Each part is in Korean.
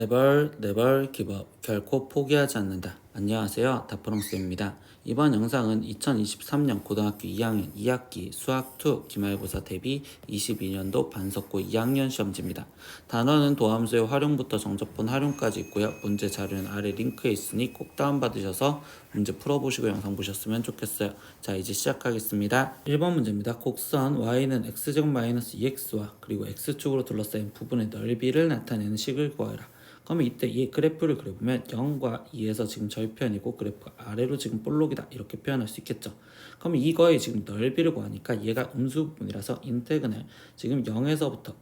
네벌 기법 결코 포기하지 않는다. 안녕하세요. 다프롱스입니다. 이번 영상은 2023년 고등학교 2학년 2학기 수학2 기말고사 대비 22년도 반석고 2학년 시험지입니다. 단어는 도함수의 활용부터 정적분 활용까지 있고요. 문제 자료는 아래 링크에 있으니 꼭 다운받으셔서 문제 풀어보시고 영상 보셨으면 좋겠어요. 자, 이제 시작하겠습니다. 1번 문제입니다. 곡선 y는 x제곱 마이너스 2x와 그리고 x축으로 둘러싸인 부분의 넓이를 나타내는 식을 구하여라. 그러면 이때 이 그래프를 그려보면 0과 2에서 지금 절편이고 그래프가 아래로 지금 볼록이다 이렇게 표현할 수 있겠죠. 그러면 이거의 지금 넓이를 구하니까 얘가 음수 부분이라서 인테그널 지금 0에서부터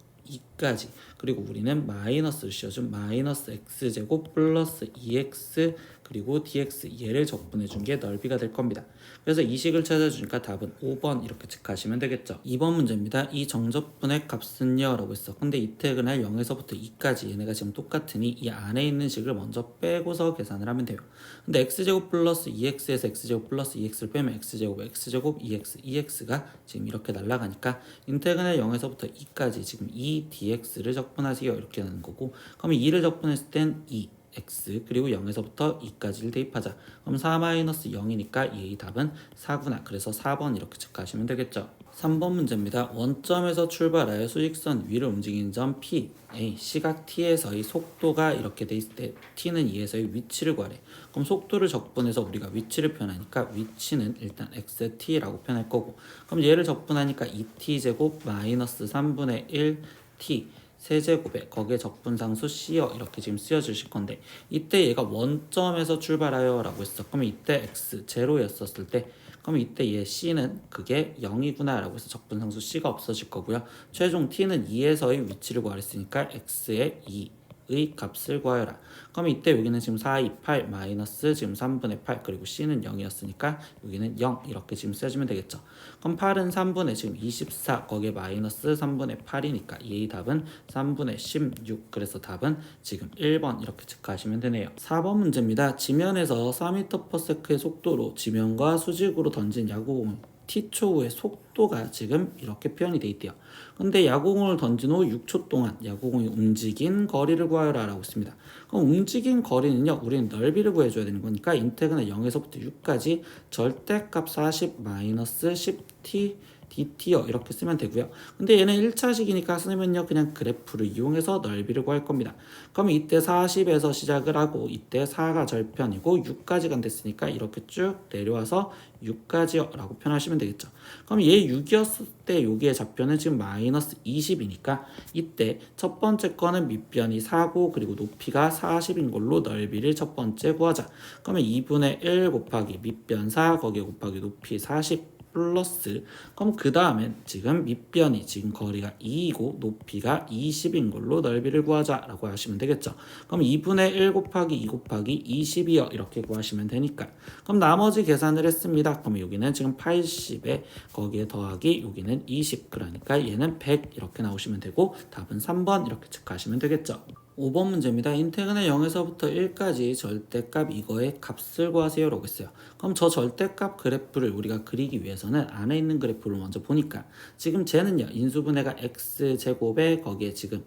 2까지 그리고 우리는 마이너스를 씌워준 마이너스 x제곱 플러스 2x 그리고 dx 얘를 적분해 준 게 넓이가 될 겁니다. 그래서 이 식을 찾아주니까 답은 5번 이렇게 체크하시면 되겠죠. 2번 문제입니다. 이 정적분의 값은요 라고 했어. 근데 이택은할 0에서부터 2까지 얘네가 지금 똑같으니 이 안에 있는 식을 먼저 빼고서 계산을 하면 돼요. 근데 x제곱 플러스 2x에서 x제곱 플러스 2x를 빼면 x제곱 2x 2x가 지금 이렇게 날아가니까 인테그랄 0에서부터 2까지 지금 2dx를 적분하세요 이렇게 되는 거고, 그러면 2를 적분했을 땐 2 x 그리고 0에서부터 2까지를 대입하자. 그럼 4-0이니까 얘의 답은 4구나. 그래서 4번 이렇게 체크하시면 되겠죠. 3번 문제입니다. 원점에서 출발하여 수직선 위를 움직이는 점 P, A, 시각 T에서의 속도가 이렇게 돼 있을 때 T는 2에서의 위치를 구하래. 그럼 속도를 적분해서 우리가 위치를 표현하니까 위치는 일단 XT라고 표현할 거고, 그럼 얘를 적분하니까 2T제곱 마이너스 3분의 1T 세제곱에 거기에 적분상수 C여 이렇게 지금 쓰여주실 건데, 이때 얘가 원점에서 출발하여 라고 했어. 그러면 이때 X 제로였었을 때 그러면 이때 얘 C는 그게 0이구나 라고 해서 적분상수 C가 없어질 거고요. 최종 T는 2에서의 위치를 구하랬으니까 X의 2의 값을 구하여라. 그러면 이때 여기는 지금 4, 2, 8 마이너스 지금 3분의 8 그리고 C는 0이었으니까 여기는 0 이렇게 지금 써주면 되겠죠. 그럼 8은 3분의 지금 24 거기에 마이너스 3분의 8이니까 얘의 답은 3분의 16. 그래서 답은 지금 1번 이렇게 체크하시면 되네요. 4번 문제입니다. 지면에서 4m/s의 속도로 지면과 수직으로 던진 야구공을 T초 후의 속도가 지금 이렇게 표현이 돼 있대요. 근데 야구공을 던진 후 6초 동안 야구공이 움직인 거리를 구하여라 라고 했습니다. 그럼 움직인 거리는요, 우리는 넓이를 구해줘야 되는 거니까 인테그랄 0에서부터 6까지 절대값 40-10t dt요 이렇게 쓰면 되고요. 근데 얘는 1차식이니까 쓰면요 그냥 그래프를 이용해서 넓이를 구할 겁니다. 그럼 이때 40에서 시작을 하고 이때 4가 절편이고 6까지가 됐으니까 이렇게 쭉 내려와서 6까지요 라고 표현하시면 되겠죠. 그럼 얘 6이었을 때 여기에 좌표는 지금 마이너스 20이니까 이때 첫 번째 거는 밑변이 4고 그리고 높이가 40인 걸로 넓이를 첫 번째 구하자. 그러면 2분의 1 곱하기 밑변 4 거기에 곱하기 높이 40 플러스, 그럼 그 다음엔 지금 밑변이 지금 거리가 2이고 높이가 20인 걸로 넓이를 구하자 라고 하시면 되겠죠. 그럼 2분의 1 곱하기 2 곱하기 20이요 이렇게 구하시면 되니까, 그럼 나머지 계산을 했습니다. 그럼 여기는 지금 80에 거기에 더하기 여기는 20 그러니까 얘는 100 이렇게 나오시면 되고 답은 3번 이렇게 체크하시면 되겠죠. 5번 문제입니다. 인테그랄 0에서부터 1까지 절대값 이거의 값을 구하세요 라고 했어요. 그럼 저 절대값 그래프를 우리가 그리기 위해서는 안에 있는 그래프를 먼저 보니까 지금 쟤는요 인수분해가 x제곱에 거기에 지금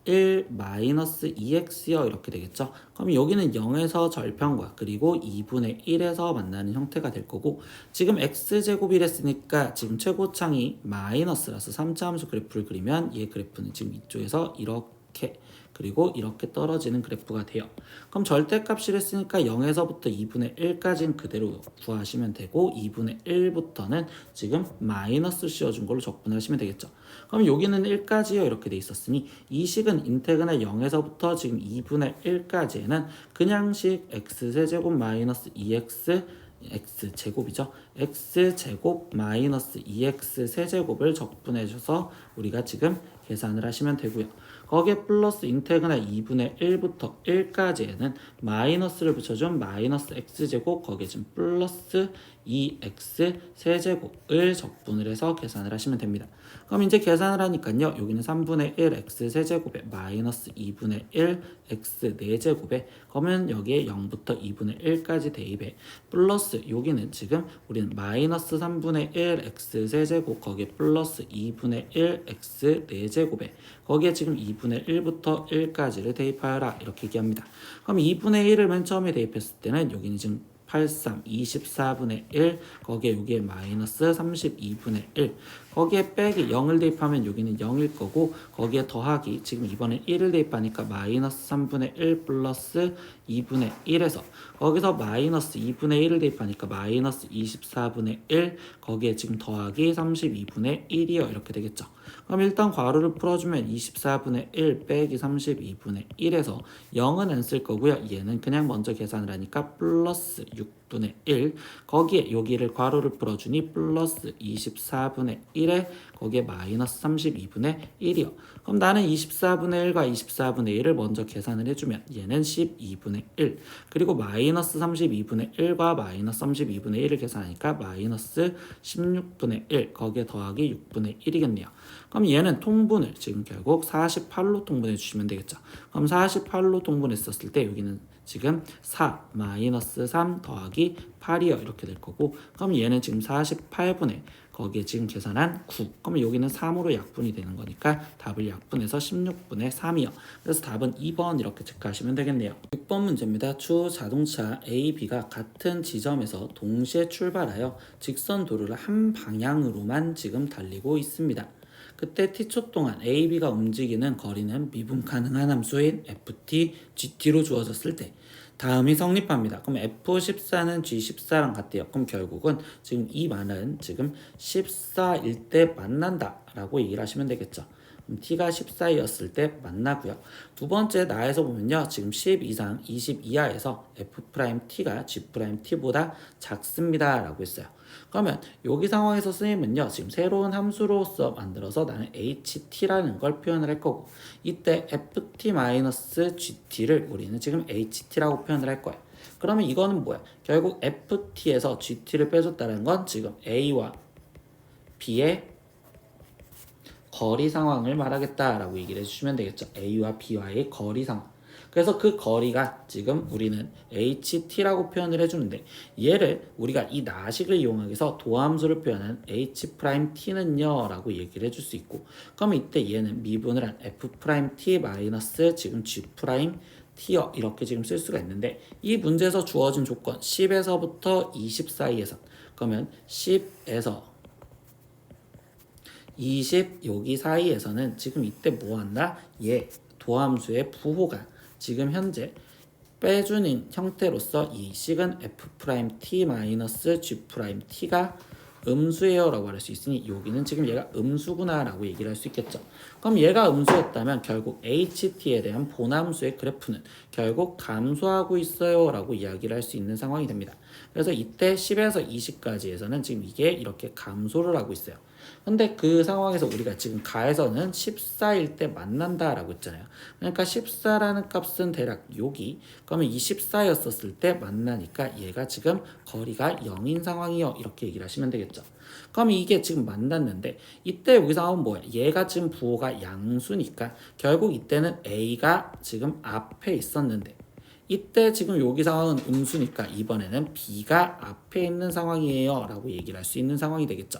1 마이너스 2x요 이렇게 되겠죠. 그럼 여기는 0에서 절편과 그리고 2분의 1에서 만나는 형태가 될 거고, 지금 x제곱이랬으니까 지금 최고창이 마이너스라서 3차 함수 그래프를 그리면 얘 그래프는 지금 이쪽에서 이렇게 그리고 이렇게 떨어지는 그래프가 돼요. 그럼 절대값이 했으니까 0에서부터 2분의 1까지는 그대로 구하시면 되고 2분의 1부터는 지금 마이너스 씌워준 걸로 적분하시면 되겠죠. 그럼 여기는 1까지요 이렇게 돼 있었으니 이 식은 인테그랄 0에서부터 지금 2분의 1까지에는 그냥식 x세제곱 마이너스 2x x제곱이죠. x제곱 마이너스 2x 세제곱을 적분해 줘서 우리가 지금 계산을 하시면 되고요. 거기에 플러스 인테그랄 2분의 1부터 1까지에는 마이너스를 붙여준 마이너스 x제곱 거기에 지금 플러스 2x 세제곱을 적분을 해서 계산을 하시면 됩니다. 그럼 이제 계산을 하니까요 여기는 3분의 1 x 세제곱에 마이너스 2분의 1 x 4제곱에 그러면 여기에 0부터 2분의 1까지 대입해 플러스 여기는 지금 우리는 여기는 마이너스 3분의 1 x 세제곱 거기에 플러스 2분의 1 x 4제곱에 거기에 지금 2분의 1부터 1까지를 대입하여라 이렇게 얘기합니다. 그럼 2분의 1을 맨 처음에 대입했을 때는 여기는 지금 83, 24분의 1 거기에 여기에 마이너스 32분의 1 거기에 빼기 0을 대입하면 여기는 0일 거고 거기에 더하기 지금 이번에 1을 대입하니까 마이너스 3분의 1 플러스 2분의 1에서 거기서 마이너스 2분의 1을 대입하니까 마이너스 24분의 1 거기에 지금 더하기 32분의 1이요 이렇게 되겠죠. 그럼 일단 괄호를 풀어주면 24분의 1 빼기 32분의 1에서 0은 안 쓸 거고요. 얘는 그냥 먼저 계산을 하니까 플러스 6분의 1 거기에 여기를 괄호를 풀어주니 플러스 24분의 1에 거기에 마이너스 32분의 1이요. 그럼 나는 24분의 1과 24분의 1을 먼저 계산을 해주면 얘는 12분의 1 그리고 마이너스 32분의 1과 마이너스 32분의 1을 계산하니까 마이너스 16분의 1 거기에 더하기 6분의 1이겠네요. 그럼 얘는 통분을 지금 결국 48로 통분해 주시면 되겠죠. 그럼 48로 통분했었을 때 여기는 지금 4 마이너스 3 더하기 8이요 이렇게 될 거고 그럼 얘는 지금 48분의 거기에 지금 계산한 9 그러면 여기는 3으로 약분이 되는 거니까 답을 약분해서 16분의 3이요. 그래서 답은 2번 이렇게 체크하시면 되겠네요. 6번 문제입니다. 추후 자동차 A, B가 같은 지점에서 동시에 출발하여 직선 도로를 한 방향으로만 지금 달리고 있습니다. 그때 t초 동안 A, B가 움직이는 거리는 미분 가능한 함수인 ft, gt로 주어졌을 때 다음이 성립합니다. 그럼 F14는 G14랑 같대요. 그럼 결국은 지금 이 말은 지금 14일 때 만난다 라고 얘기를 하시면 되겠죠. 그럼 T가 14였을 때 만나고요. 두 번째 나에서 보면요. 지금 10 이상 20 이하에서 F'T가 G'T보다 작습니다 라고 했어요. 그러면 여기 상황에서 선생님은요 지금 새로운 함수로서 만들어서 나는 ht라는 걸 표현을 할 거고 이때 ft-gt를 우리는 지금 ht라고 표현을 할 거예요. 그러면 이거는 뭐야? 결국 ft에서 gt를 빼줬다는 건 지금 a와 b의 거리 상황을 말하겠다라고 얘기를 해주시면 되겠죠. a와 b와의 거리 상황. 그래서 그 거리가 지금 우리는 ht라고 표현을 해주는데 얘를 우리가 이 나식을 이용해서 도함수를 표현한 h't는요 라고 얘기를 해줄 수 있고 그럼 이때 얘는 미분을 한 f't 마이너스 지금 g't요 이렇게 지금 쓸 수가 있는데 이 문제에서 주어진 조건 10에서부터 20 사이에서 그러면 10에서 20 여기 사이에서는 지금 이때 뭐 한다? 얘 도함수의 부호가 지금 현재 빼주는 형태로서 이 식은 f't-g't가 음수예요 라고 할 수 있으니 여기는 지금 얘가 음수구나 라고 얘기를 할 수 있겠죠. 그럼 얘가 음수였다면 결국 ht에 대한 본함수의 그래프는 결국 감소하고 있어요 라고 이야기를 할 수 있는 상황이 됩니다. 그래서 이때 10에서 20까지에서는 지금 이게 이렇게 감소를 하고 있어요. 근데 그 상황에서 우리가 지금 가에서는 14일 때 만난다 라고 했잖아요. 그러니까 14라는 값은 대략 여기 그러면 이 14였었을 때 만나니까 얘가 지금 거리가 0인 상황이요 이렇게 얘기를 하시면 되겠죠. 그럼 이게 지금 만났는데 이때 여기 상황은 뭐야? 얘가 지금 부호가 양수니까 결국 이때는 A가 지금 앞에 있었는데 이때 지금 여기 상황은 음수니까 이번에는 B가 앞에 있는 상황이에요 라고 얘기를 할 수 있는 상황이 되겠죠.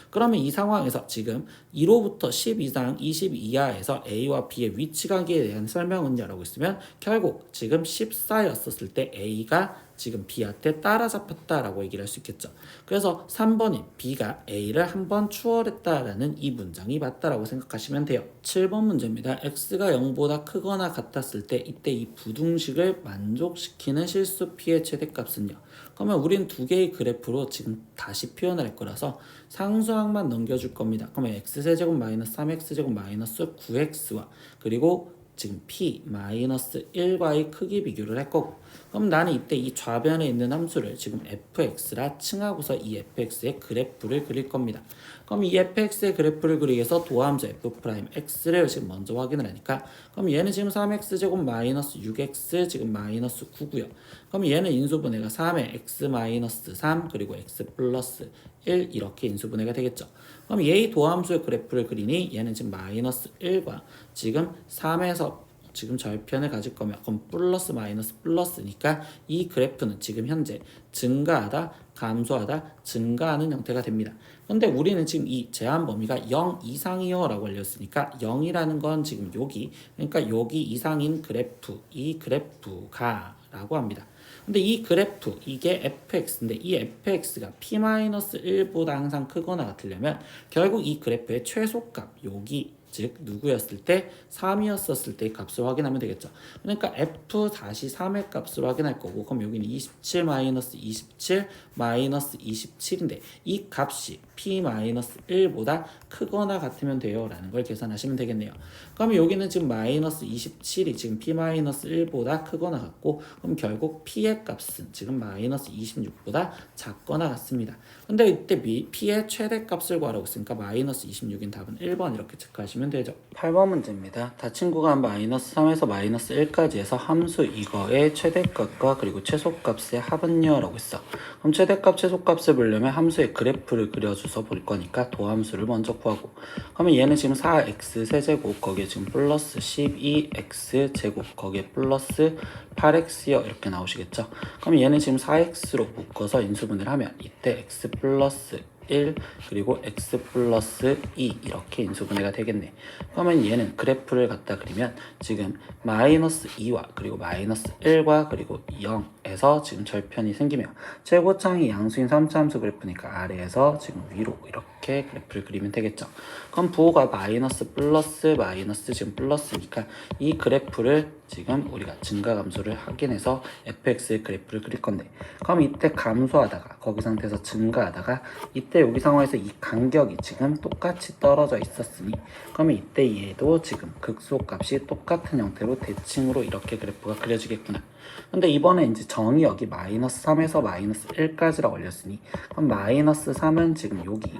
그러면 이 상황에서 지금 1호부터 10 이상 20 이하에서 A와 B의 위치관계에 대한 설명은요 라고 있으면 결국 지금 14였었을 때 A가 지금 B한테 따라잡혔다라고 얘기를 할 수 있겠죠. 그래서 3번인 B가 A를 한번 추월했다라는 이 문장이 맞다라고 생각하시면 돼요. 7번 문제입니다. X가 0보다 크거나 같았을 때 이때 이 부등식을 만족시키는 실수 P의 최대값은요. 그러면 우린 두 개의 그래프로 지금 다시 표현을 할 거라서 상수항만 넘겨줄 겁니다. 그러면 x세제곱 마이너스 3x제곱 마이너스 9x와 그리고 지금 p 마이너스 1과의 크기 비교를 할 거고 그럼 나는 이때 이 좌변에 있는 함수를 지금 fx라 칭하고서 이 fx의 그래프를 그릴 겁니다. 그럼 이 fx의 그래프를 그리기 위해서 도함수 f'x를 지금 먼저 확인을 하니까 그럼 얘는 지금 3x제곱 마이너스 6x 지금 마이너스 9고요. 그럼 얘는 인수분해가 3에 x 마이너스 3 그리고 x 플러스 1 이렇게 인수분해가 되겠죠. 그럼 얘의 도함수의 그래프를 그리니 얘는 지금 마이너스 1과 지금 3에서 지금 절편을 가질 거면 그럼 플러스 마이너스 플러스니까 이 그래프는 지금 현재 증가하다 감소하다 증가하는 형태가 됩니다. 근데 우리는 지금 이 제한 범위가 0 이상이요 라고 알렸으니까 0이라는 건 지금 여기, 그러니까 여기 이상인 그래프, 이 그래프가 라고 합니다. 근데 이 그래프, 이게 fx인데 이 fx가 p-1보다 항상 크거나 같으려면 결국 이 그래프의 최소값, 여기 즉 누구였을 때 3이었었을 때 값을 확인하면 되겠죠. 그러니까 f-3의 값을 확인할 거고, 그럼 여기는 27-27 27인데 이 값이 p-1보다 크거나 같으면 돼요 라는 걸 계산하시면 되겠네요. 그럼 여기는 지금 -27이 지금 p-1보다 크거나 같고, 그럼 결국 p의 값은 지금 -26보다 작거나 같습니다. 근데 이때 p의 최대값을 구하라고 했으니까 -26인 답은 1번 이렇게 체크하시면 되죠. 8번 문제입니다. 다친구가 -3에서 -1까지 해서 함수 이거의 최대값과 그리고 최소값의 합은요 라고 했어. 그럼 최대값 최소값을 보려면 함수의 그래프를 그려줘서 볼 거니까 도함수를 먼저 구하고, 그러면 얘는 지금 4x 세제곱 거기에 지금 플러스 12x 제곱 거기에 플러스 8x요 이렇게 나오시겠죠. 그럼 얘는 지금 4x로 묶어서 인수분해를 하면 이때 x 플러스 1 그리고 x 플러스 2 이렇게 인수분해가 되겠네. 그러면 얘는 그래프를 갖다 그리면 지금 마이너스 2와 그리고 마이너스 1과 그리고 0에서 지금 절편이 생기며 최고창이 양수인 3차함수 그래프니까 아래에서 지금 위로 이렇게 그래프를 그리면 되겠죠. 그럼 부호가 마이너스 플러스 마이너스 지금 플러스니까 이 그래프를 지금 우리가 증가 감소를 확인해서 fx의 그래프를 그릴 건데, 그럼 이때 감소하다가 거기 상태에서 증가하다가 이때 여기 상황에서 이 간격이 지금 똑같이 떨어져 있었으니, 그러면 이때 얘도 지금 극소값이 똑같은 형태로 대칭으로 이렇게 그래프가 그려지겠구나. 근데 이번에 이제 정이 여기 -3에서 -1까지라고 올렸으니, 그럼 -3은 지금 여기,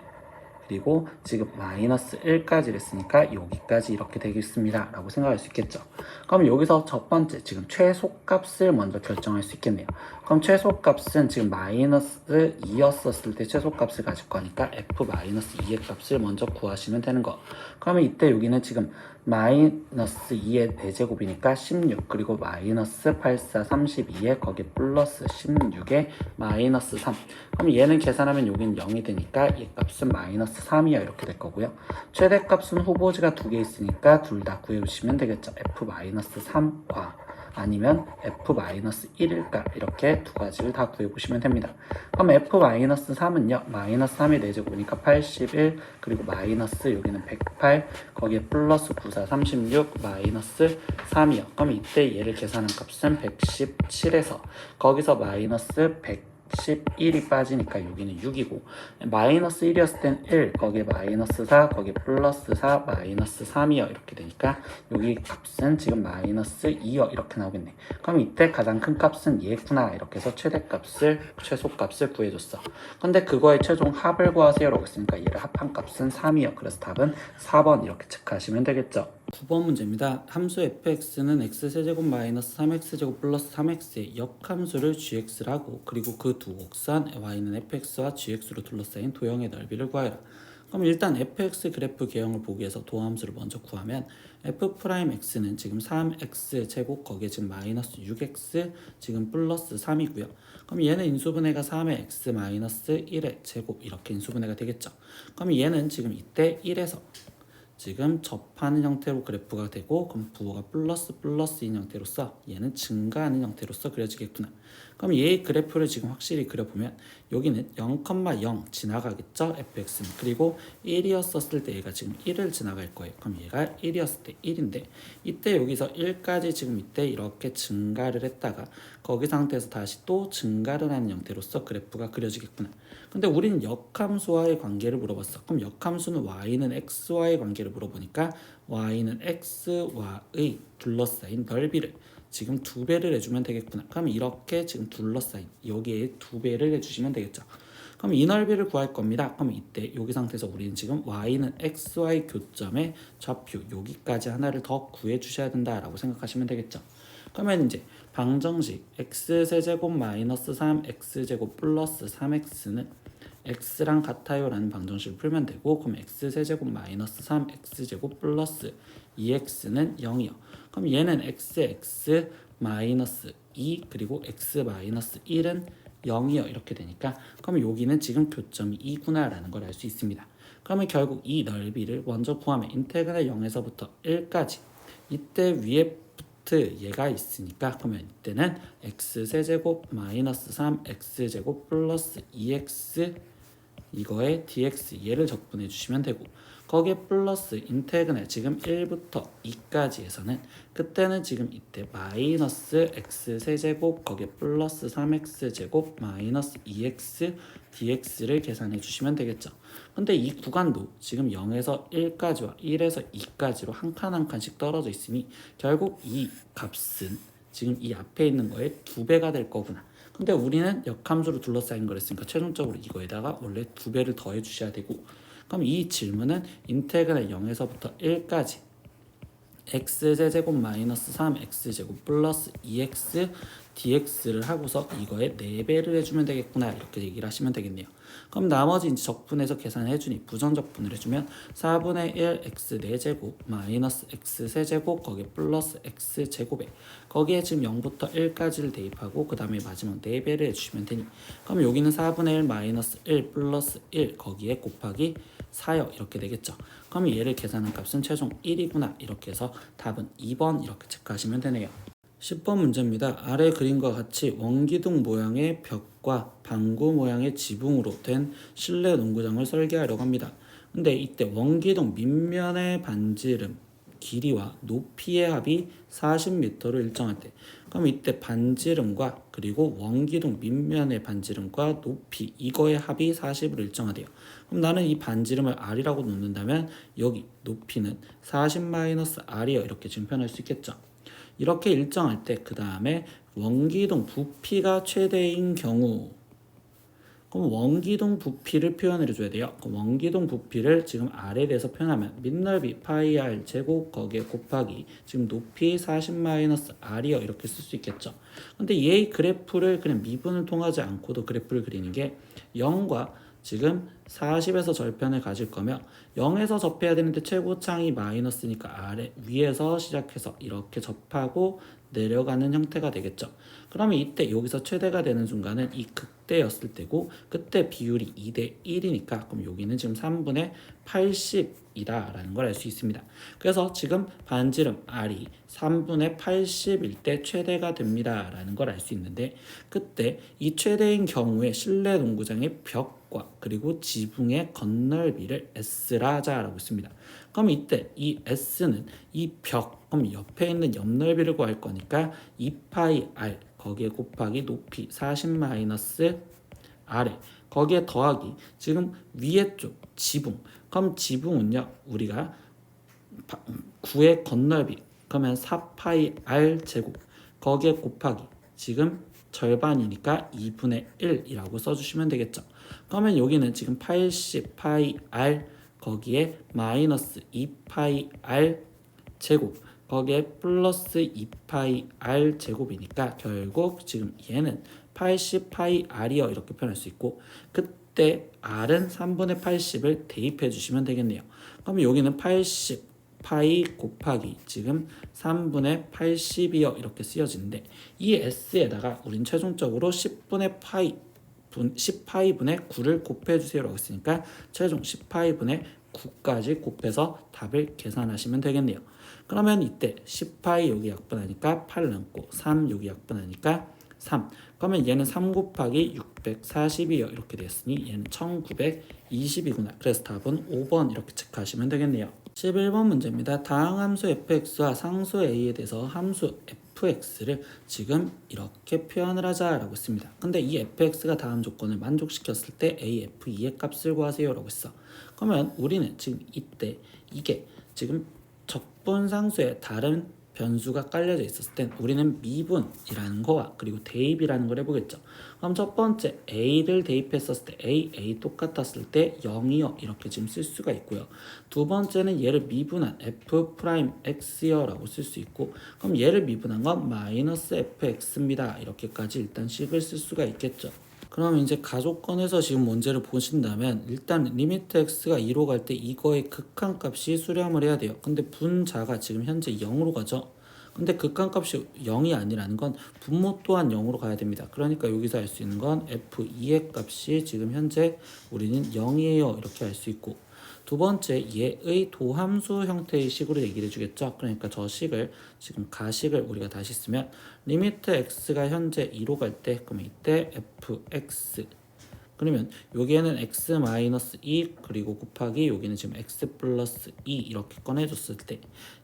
그리고 지금 -1까지 했으니까 여기까지 이렇게 되겠습니다 라고 생각할 수 있겠죠. 그럼 여기서 첫 번째 지금 최소값을 먼저 결정할 수 있겠네요. 그럼 최소값은 지금 -2였었을 때 최소값을 가질 거니까 f-2의 값을 먼저 구하시면 되는 거. 그러면 이때 여기는 지금 -2의 4제곱이니까 16, 그리고 -8, 4, 32에 거기 플러스 16에 -3. 그럼 얘는 계산하면 여기는 0이 되니까 이 값은 -3이야 이렇게 될 거고요. 최대값은 후보지가 2개 있으니까 둘 다 구해주시면 되겠죠. f-3과 아니면 f-1일까 이렇게 두 가지를 다 구해보시면 됩니다. 그럼 f-3은요 -3의 4제곱이니까 81 그리고 마이너스 여기는 108 거기에 플러스 9, 4, 36 마이너스 3이요. 그럼 이때 얘를 계산한 값은 117에서 거기서 마이너스 111이 빠지니까 여기는 6이고, 마이너스 1이었을 땐 1, 거기에 마이너스 4, 거기에 플러스 4, 마이너스 3이요 이렇게 되니까 여기 값은 지금 마이너스 2요 이렇게 나오겠네. 그럼 이때 가장 큰 값은 얘구나 이렇게 해서 최소값을 구해줬어. 근데 그거의 최종 합을 구하세요 라고 했으니까 얘를 합한 값은 3이요. 그래서 답은 4번 이렇게 체크하시면 되겠죠. 9번 문제입니다. 함수 fx는 x세제곱 마이너스 3x제곱 플러스 3x의 역함수를 gx라고, 그리고 그 두 곡선 y는 fx와 gx로 둘러싸인 도형의 넓이를 구하여라. 그럼 일단 fx 그래프 개형을 보기 위해서 도함수를 먼저 구하면 f'x는 지금 3x제곱 거기에 지금 마이너스 6x 지금 플러스 3이고요. 그럼 얘는 인수분해가 3의 x 마이너스 1의 제곱 이렇게 인수분해가 되겠죠. 그럼 얘는 지금 이때 1에서 지금 접하는 형태로 그래프가 되고, 그럼 부호가 플러스인 형태로서 얘는 증가하는 형태로서 그려지겠구나. 그럼 얘의 그래프를 지금 확실히 그려보면 여기는 0,0 지나가겠죠 fx는. 그리고 1이었을 때 얘가 지금 1을 지나갈 거예요. 그럼 얘가 1이었을 때 1인데 이때 여기서 1까지 지금 이때 이렇게 증가를 했다가 거기 상태에서 다시 또 증가를 하는 형태로서 그래프가 그려지겠구나. 근데 우리는 역함수와의 관계를 물어봤어. 그럼 역함수는 y는 x와의 관계를 물어보니까 y는 x와의 둘러싸인 넓이를 지금 2배를 해주면 되겠구나. 그럼 이렇게 지금 둘러싸인 여기에 2배를 해주시면 되겠죠. 그럼 이 넓이를 구할 겁니다. 그럼 이때 여기 상태에서 우리는 지금 y는 xy 교점의 좌표 여기까지 하나를 더 구해주셔야 된다라고 생각하시면 되겠죠. 그러면 이제 방정식 x세제곱 마이너스 3x제곱 플러스 3x는 x랑 같아요 라는 방정식을 풀면 되고, 그럼 x세제곱 마이너스 3x제곱 플러스 2x는 0이요. 그럼 얘는 x 마이너스 2 그리고 x 마이너스 1은 0이요. 이렇게 되니까 그럼 여기는 지금 교점이 2구나 라는 걸 알 수 있습니다. 그러면 결국 이 넓이를 먼저 구하면 인테그랄 0에서부터 1까지, 이때 위에 얘가 있으니까 그러면 이때는 x세제곱 마이너스 3x제곱 플러스 2x 이거에 dx 얘를 적분해 주시면 되고, 거기에 플러스 인테그랄 지금 1부터 2까지에서는 그때는 지금 이때 마이너스 x세제곱 거기에 플러스 3x제곱 마이너스 2x dx를 계산해 주시면 되겠죠. 근데 이 구간도 지금 0에서 1까지와 1에서 2까지로 한 칸 한 칸씩 떨어져 있으니 결국 이 값은 지금 이 앞에 있는 거의 2배가 될 거구나. 근데 우리는 역함수로 둘러싸인 거랬으니까 최종적으로 이거에다가 원래 2배를 더해 주셔야 되고, 그럼 이 질문은 인테그랄 0에서부터 1까지 x세제곱 마이너스 3x제곱 플러스 2x dx를 하고서 이거에 4배를 해주면 되겠구나 이렇게 얘기를 하시면 되겠네요. 그럼 나머지 이제 적분해서 계산해주니 부정적분을 해주면 4분의 1 x 4제곱 마이너스 x 세제곱 거기에 플러스 x 제곱에 거기에 지금 0부터 1까지를 대입하고 그 다음에 마지막 4배를 해주시면 되니, 그럼 여기는 4분의 1 마이너스 1 플러스 1 거기에 곱하기 4요 이렇게 되겠죠. 그럼 얘를 계산한 값은 최종 1이구나 이렇게 해서 답은 2번 이렇게 체크하시면 되네요. 10번 문제입니다. 아래 그림과 같이 원기둥 모양의 벽과 방구 모양의 지붕으로 된 실내 농구장을 설계하려고 합니다. 근데 이때 원기둥 밑면의 반지름 길이와 높이의 합이 40m로 일정할 때, 그럼 이때 반지름과 그리고 원기둥 밑면의 반지름과 높이 이거의 합이 40으로 일정하대요. 그럼 나는 이 반지름을 r이라고 놓는다면 여기 높이는 40-r이요 이렇게 지금 표현할 수 있겠죠. 이렇게 일정할 때 그 다음에 원기둥 부피가 최대인 경우, 그럼 원기둥 부피를 표현해 줘야 돼요. 그럼 원기둥 부피를 지금 R에 대해서 표현하면 밑넓이 파이 R 제곱 거기에 곱하기 지금 높이 40-R이요 이렇게 쓸 수 있겠죠. 근데 얘의 그래프를 그냥 미분을 통하지 않고도 그래프를 그리는 게 0과 지금 40에서 절편을 가질 거며 0에서 접해야 되는데 최고창이 마이너스니까 아래 위에서 시작해서 이렇게 접하고 내려가는 형태가 되겠죠. 그러면 이때 여기서 최대가 되는 순간은 이 극대였을 때고 그때 비율이 2대 1이니까 그럼 여기는 지금 3분의 80이다 라는 걸 알 수 있습니다. 그래서 지금 반지름 R이 3분의 80일 때 최대가 됩니다 라는 걸 알 수 있는데, 그때 이 최대인 경우에 실내 농구장의 벽과 그리고 지붕의 건널비를 S라 하자라고 했습니다. 그럼 이때 이 S는 이 벽, 그럼 옆에 있는 옆넓이를 구할 거니까 2파이 R 거기에 곱하기 높이 40-R에 거기에 더하기 지금 위에 쪽 지붕, 그럼 지붕은요 우리가 9의 건널비 그러면 4파이 R 제곱 거기에 곱하기 지금 절반이니까 2분의 1이라고 써주시면 되겠죠. 그러면 여기는 지금 80파이 R 거기에 마이너스 2파이 R 제곱 거기에 플러스 2파이 R 제곱이니까 결국 지금 얘는 80파이 R이요 이렇게 표현할 수 있고, 그때 R은 3분의 80을 대입해 주시면 되겠네요. 그럼 여기는 80 파이 곱하기 지금 3분의 80이요 이렇게 쓰여지는데, 이 S에다가 우린 최종적으로 10분의 파이 10파이분의 9를 곱해주세요 라고 했으니까 최종 10파이분의 9까지 곱해서 답을 계산하시면 되겠네요. 그러면 이때 10파이 여기 약분하니까 8 남고 3 여기 약분하니까 3, 그러면 얘는 3 곱하기 640이요 이렇게 됐으니 얘는 1920이구나. 그래서 답은 5번 이렇게 체크하시면 되겠네요. 11번 문제입니다. 다항함수 fx와 상수 a에 대해서 함수 fx를 지금 이렇게 표현을 하자라고 했습니다. 근데 이 fx가 다음 조건을 만족시켰을 때 a, f, 2의 값을 구하세요 라고 했어. 그러면 우리는 지금 이때 이게 지금 적분상수의 다른 변수가 깔려져 있었을 땐 우리는 미분이라는 거와 그리고 대입이라는 걸 해보겠죠. 그럼 첫 번째 a를 대입했었을 때 a 똑같았을 때 0이요 이렇게 지금 쓸 수가 있고요. 두 번째는 얘를 미분한 f'x요 라고 쓸 수 있고, 그럼 얘를 미분한 건 마이너스 fx입니다 이렇게까지 일단 식을 쓸 수가 있겠죠. 그럼 이제 가족권에서 지금 문제를 보신다면 일단 리미트 x가 2로 갈 때 이거의 극한값이 수렴을 해야 돼요. 근데 분자가 지금 현재 0으로 가죠. 근데 극한값이 0이 아니라는 건 분모 또한 0으로 가야 됩니다. 그러니까 여기서 알 수 있는 건 f2의 값이 지금 현재 우리는 0이에요. 이렇게 알 수 있고, 두 번째 얘의 도함수 형태의 식으로 얘기를 해주겠죠. 그러니까 저 식을 지금 가식을 우리가 다시 쓰면 리미트 x가 현재 2로 갈 때 그러면 이때 fx, 그러면 여기에는 x-2 그리고 곱하기 여기는 지금 x 플러스 2 이렇게 꺼내줬을 때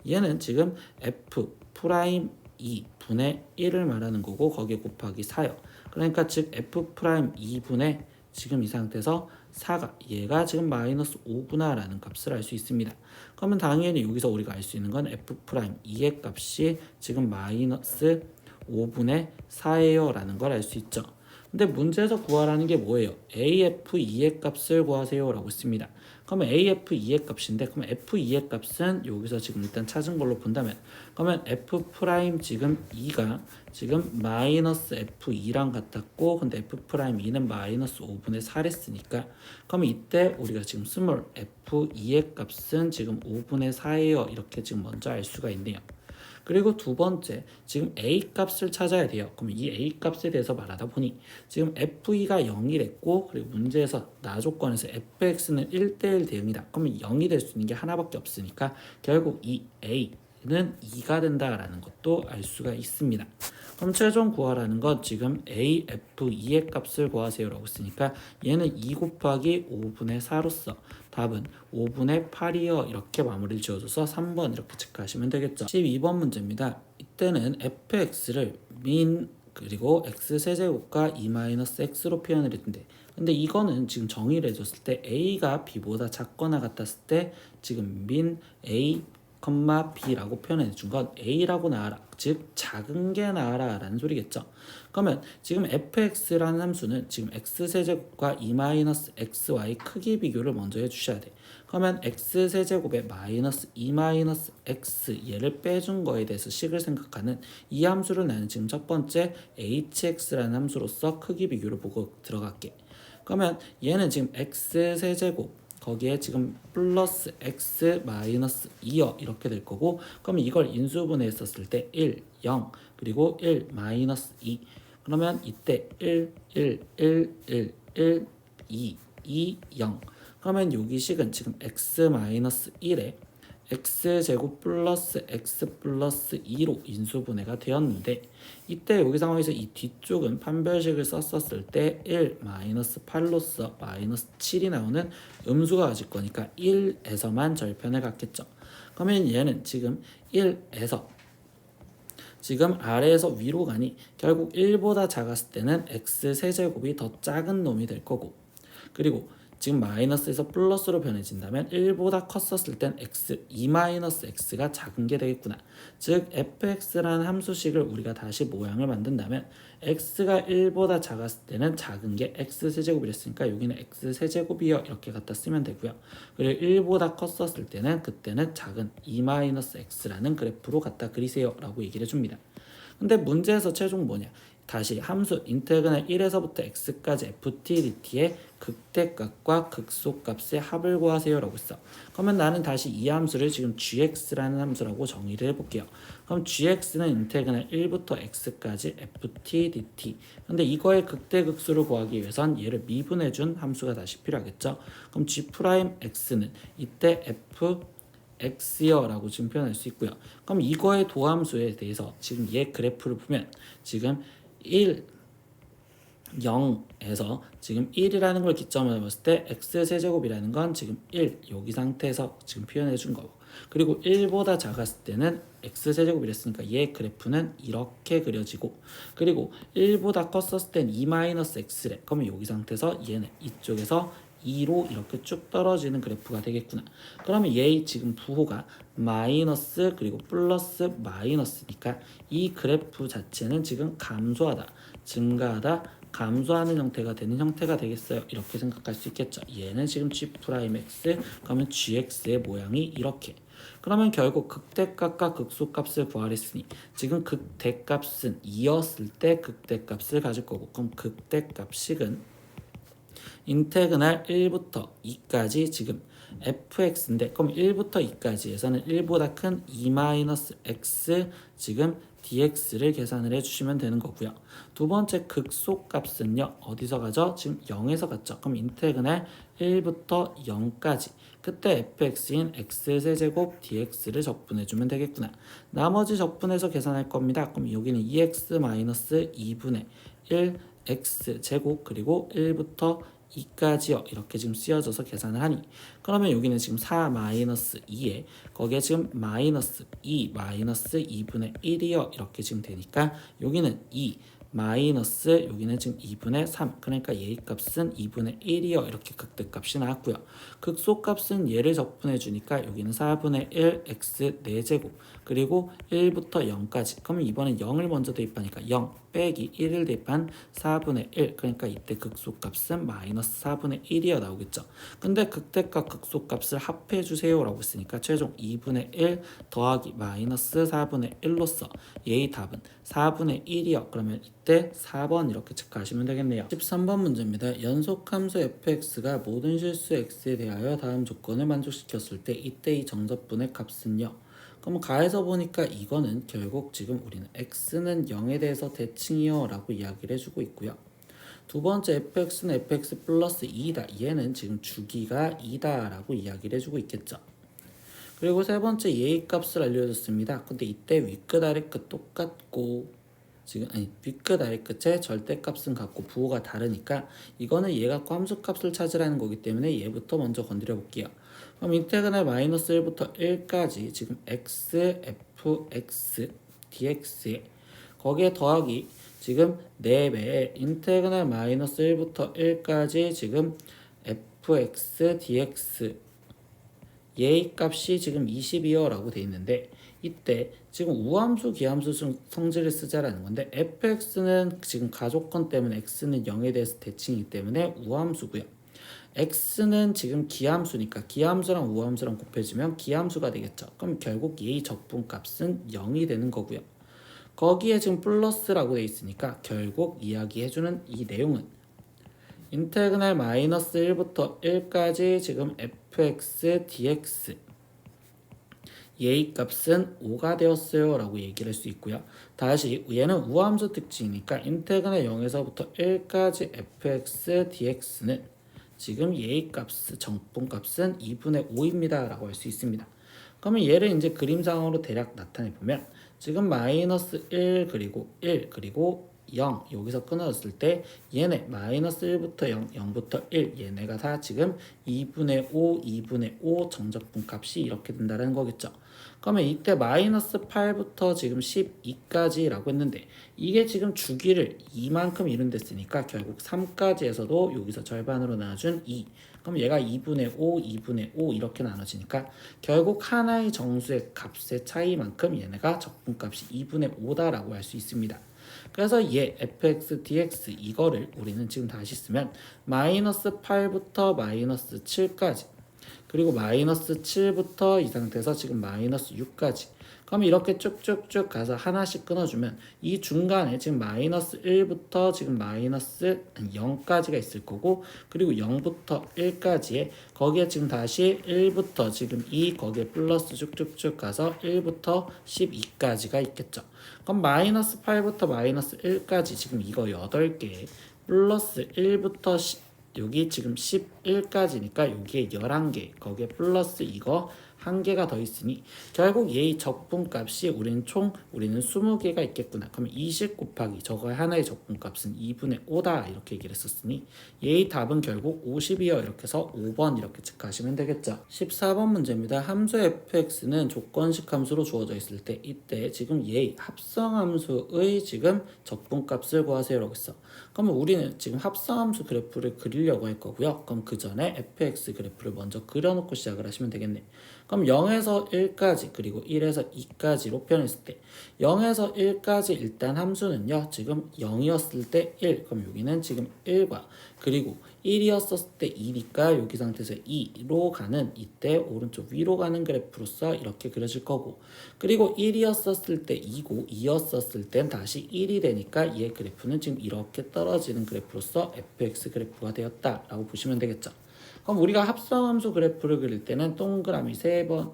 얘는 지금 f 프라임 2 분의 1을 말하는 거고 거기에 곱하기 4요. 그러니까 즉 f 프라임 2분의 지금 이 상태에서 4가 얘가 지금 마이너스 5구나 라는 값을 알 수 있습니다. 그러면 당연히 여기서 우리가 알 수 있는 건 f 프라임 2의 값이 지금 마이너스 5분의 4예요 라는 걸 알 수 있죠. 근데 문제에서 구하라는 게 뭐예요? AF2의 값을 구하세요 라고 했습니다. 그러면 AF2의 값인데 그러면 F2의 값은 여기서 지금 일단 찾은 걸로 본다면 그러면 F 프라임 지금 2가 지금 마이너스 F2랑 같았고 근데 F 프라임 2는 마이너스 5분의 4랬으니까 그러면 이때 우리가 지금 스몰 F2의 값은 지금 5분의 4예요 이렇게 지금 먼저 알 수가 있네요. 그리고 두 번째, 지금 A 값을 찾아야 돼요. 그럼 이 A 값에 대해서 말하다 보니 지금 FE가 0이랬고 그리고 문제에서 나 조건에서 fx는 1대1 대응이다. 그러면 0이 될 수 있는 게 하나밖에 없으니까 결국 이 A는 2가 된다라는 것도 알 수가 있습니다. 그럼 최종 구하라는 건 지금 AF2의 값을 구하세요라고 했으니까 얘는 2 곱하기 5분의 4로서 답은 5분의 8이요 이렇게 마무리를 지어줘서 3번 이렇게 체크하시면 되겠죠. 12번 문제입니다. 이때는 fx를 민 그리고 x세제곱과 2-x로 표현을 했는데 근데 이거는 지금 정의를 해줬을 때 a가 b보다 작거나 같았을 때 지금 민 a b라고 표현해 준 건 a라고 나와라, 즉 작은 게 나와라 라는 소리겠죠. 그러면 지금 fx라는 함수는 지금 x세제곱과 2-xy 크기 비교를 먼저 해주셔야 돼. 그러면 x세제곱에 마이너스 2-x 얘를 빼준 거에 대해서 식을 생각하는 이 함수를 나는 지금 첫 번째 hx라는 함수로서 크기 비교를 보고 들어갈게. 그러면 얘는 지금 x세제곱 거기에 지금 플러스 x 마이너스 2여 이렇게 될 거고 그러면 이걸 인수분해 했었을 때 1, 0 그리고 1 마이너스 2 그러면 이때 1, 1, 1, 1, 1, 2, 2, 0 그러면 여기 식은 지금 x 마이너스 1에 x제곱 플러스 x 플러스 2로 인수분해가 되었는데 이때 여기 상황에서 이 뒤쪽은 판별식을 썼었을 때 1 마이너스 8로서 마이너스 7이 나오는 음수가 가질 거니까 1에서만 절편을 갖겠죠. 그러면 얘는 지금 1에서 지금 아래에서 위로 가니 결국 1보다 작았을 때는 x세제곱이 더 작은 놈이 될 거고 그리고 지금 마이너스에서 플러스로 변해진다면 1보다 컸었을 땐 x 2-x가 작은 게 되겠구나. 즉 fx라는 함수식을 우리가 다시 모양을 만든다면 x가 1보다 작았을 때는 작은 게 x세제곱이랬으니까 여기는 x세제곱이요 이렇게 갖다 쓰면 되고요. 그리고 1보다 컸었을 때는 그때는 작은 2-x라는 그래프로 갖다 그리세요 라고 얘기를 해줍니다. 근데 문제에서 최종 뭐냐? 다시 함수 인테그랄 1에서부터 x까지 ft dt의 극대값과 극소값의 합을 구하세요 라고 했어. 그러면 나는 다시 이 함수를 지금 gx라는 함수라고 정의를 해볼게요. 그럼 gx는 인테그랄 1부터 x까지 ft dt 근데 이거의 극대극소를 구하기 위해선 얘를 미분해준 함수가 다시 필요하겠죠. 그럼 g'x는 이때 f x요 라고 지금 표현할 수 있고요. 그럼 이거의 도함수에 대해서 지금 얘 그래프를 보면 지금 1, 0에서 지금 1이라는 걸 기점으로 봤을 때 x세제곱이라는 건 지금 1 여기 상태에서 지금 표현해 준 거고 그리고 1보다 작았을 때는 x세제곱이랬으니까 얘 그래프는 이렇게 그려지고 그리고 1보다 컸었을 땐 2-x래. 그러면 여기 상태에서 얘는 이쪽에서 2로 이렇게 쭉 떨어지는 그래프가 되겠구나. 그러면 얘의 지금 부호가 마이너스 그리고 플러스 마이너스니까 이 그래프 자체는 지금 감소하다, 증가하다, 감소하는 형태가 되는 형태가 되겠어요. 이렇게 생각할 수 있겠죠. 얘는 지금 G'X 그러면 GX의 모양이 이렇게. 그러면 결국 극대값과 극소값을 구하랬으니 지금 극대값은 2였을 때 극대값을 가질 거고, 그럼 극대값식은 인테그랄 1부터 2까지 지금 fx인데, 그럼 1부터 2까지에서는 1보다 큰 2-x 지금 dx를 계산을 해주시면 되는 거고요. 두 번째 극소값은요, 어디서 가죠? 지금 0에서 갔죠. 그럼 인테그랄 1부터 0까지, 그때 fx인 x세제곱 dx를 적분해주면 되겠구나. 나머지 적분해서 계산할 겁니다. 그럼 여기는 2x-2분의 1 x제곱 그리고 1부터 2까지요. 이렇게 지금 쓰여져서 계산을 하니, 그러면 여기는 지금 4-2에 거기에 지금 마이너스 2 마이너스 2분의 1이요. 이렇게 지금 되니까 여기는 2 마이너스 여기는 지금 2분의 3, 그러니까 얘의 값은 2분의 1이요. 이렇게 극대값이 나왔고요. 극소값은 얘를 적분해 주니까 여기는 4분의 1 x 4제곱 그리고 1부터 0까지, 그러면 이번엔 0을 먼저 대입하니까 0 빼기 1을 대입한 4분의 1, 그러니까 이때 극소값은 마이너스 4분의 1이어 나오겠죠. 근데 극대값 극소값을 합해 주세요 라고 했으니까 최종 2분의 1 더하기 마이너스 4분의 1로서 얘의 답은 4분의 1이요. 그러면 이때 4번 이렇게 체크하시면 되겠네요. 13번 문제입니다. 연속함수 fx가 모든 실수 x에 대하여 다음 조건을 만족시켰을 때 이때 이 정적분의 값은요. 그럼 가에서 보니까 이거는 결국 지금 우리는 x는 0에 대해서 대칭이요 라고 이야기를 해주고 있고요. 두 번째 fx는 fx 플러스 2다. 얘는 지금 주기가 2다 라고 이야기를 해주고 있겠죠. 그리고 세 번째 예의 값을 알려줬습니다. 근데 이때 윗끝 아래끝 똑같고 지금 윗끝 아래끝의 절대값은 같고 부호가 다르니까 이거는 얘 갖고 함수값을 찾으라는 거기 때문에 얘부터 먼저 건드려 볼게요. 그럼 인테그랄 마이너스 1부터 1까지 지금 x, fx, dx에 거기에 더하기 지금 4배에 인테그랄 마이너스 1부터 1까지 지금 fx, dx 얘의 값이 지금 22여 라고 돼 있는데, 이때 지금 우함수 기함수 성질을 쓰자라는 건데 fx는 지금 가조건 때문에 x는 0에 대해서 대칭이기 때문에 우함수고요. x는 지금 기함수니까 기함수랑 우함수랑 곱해주면 기함수가 되겠죠. 그럼 결국 얘의 적분값은 0이 되는 거고요. 거기에 지금 플러스라고 돼 있으니까 결국 이야기해주는 이 내용은 인테그랄 마이너스 1부터 1까지 지금 fx dx 얘의 값은 5가 되었어요 라고 얘기를 할 수 있고요. 다시 얘는 우함수 특징이니까 인테그랄 0에서부터 1까지 fx dx는 지금 얘의 값, 정분값은 2분의 5입니다 라고 할 수 있습니다. 그러면 얘를 이제 그림상으로 대략 나타내 보면 지금 마이너스 1 그리고 1 그리고 0 여기서 끊어졌을 때 얘네 마이너스 1부터 0, 0부터 1 얘네가 다 지금 2분의 5, 2분의 5 정적분 값이 이렇게 된다는 거겠죠. 그러면 이때 마이너스 8부터 지금 12까지 라고 했는데 이게 지금 주기를 2만큼 이룬댔으니까 결국 3까지에서도 여기서 절반으로 나눠준 2, 그럼 얘가 2분의 5, 2분의 5 이렇게 나눠지니까 결국 하나의 정수의 값의 차이만큼 얘네가 적분값이 2분의 5다라고 할 수 있습니다. 그래서 얘 fx dx 이거를 우리는 지금 다시 쓰면 마이너스 8부터 마이너스 7까지 그리고 마이너스 7부터 이 상태에서 지금 마이너스 6까지, 그럼 이렇게 쭉쭉쭉 가서 하나씩 끊어주면 이 중간에 지금 마이너스 1부터 지금 마이너스 0까지가 있을 거고, 그리고 0부터 1까지에 거기에 지금 다시 1부터 지금 2 거기에 플러스 쭉쭉쭉 가서 1부터 12까지가 있겠죠. 그럼 마이너스 8부터 마이너스 1까지 지금 이거 8개 플러스 1부터 10 여기 지금 11까지니까 여기에 11개 거기에 플러스 이거 1개가 더 있으니 결국 얘의 적분값이 우리는 20개가 있겠구나. 그러면 20 곱하기 저거의 하나의 적분값은 2분의 5다 이렇게 얘기를 했었으니 얘의 답은 결국 50이요. 이렇게 해서 5번 이렇게 체크하시면 되겠죠. 14번 문제입니다. 함수 fx는 조건식 함수로 주어져 있을 때 이때 지금 얘의 합성함수의 지금 적분값을 구하세요 라고 했어. 그러면 우리는 지금 합성함수 그래프를 그리려고 할 거고요. 그럼 그 전에 fx 그래프를 먼저 그려놓고 시작을 하시면 되겠네. 그럼 0에서 1까지 그리고 1에서 2까지로 표현했을 때 0에서 1까지 일단 함수는요. 지금 0이었을 때 1, 그럼 여기는 지금 1과 그리고 1이었을 때 2니까 여기 상태에서 2로 가는 이때 오른쪽 위로 가는 그래프로서 이렇게 그려질 거고 그리고 1이었을 때 2고 2였을 땐 다시 1이 되니까 이의 그래프는 지금 이렇게 떨어지는 그래프로서 fx 그래프가 되었다라고 보시면 되겠죠. 그럼 우리가 합성함수 그래프를 그릴 때는 동그라미 3번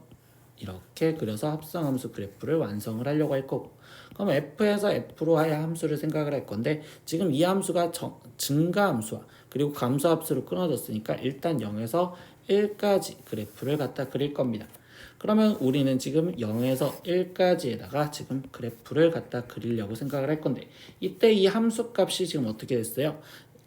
이렇게 그려서 합성함수 그래프를 완성을 하려고 할 거고 그럼 f에서 f로 하야 함수를 생각을 할 건데 지금 이 함수가 증가함수와 그리고 감소함수로 끊어졌으니까 일단 0에서 1까지 그래프를 갖다 그릴 겁니다. 그러면 우리는 지금 0에서 1까지에다가 지금 그래프를 갖다 그리려고 생각을 할 건데 이때 이 함수 값이 지금 어떻게 됐어요?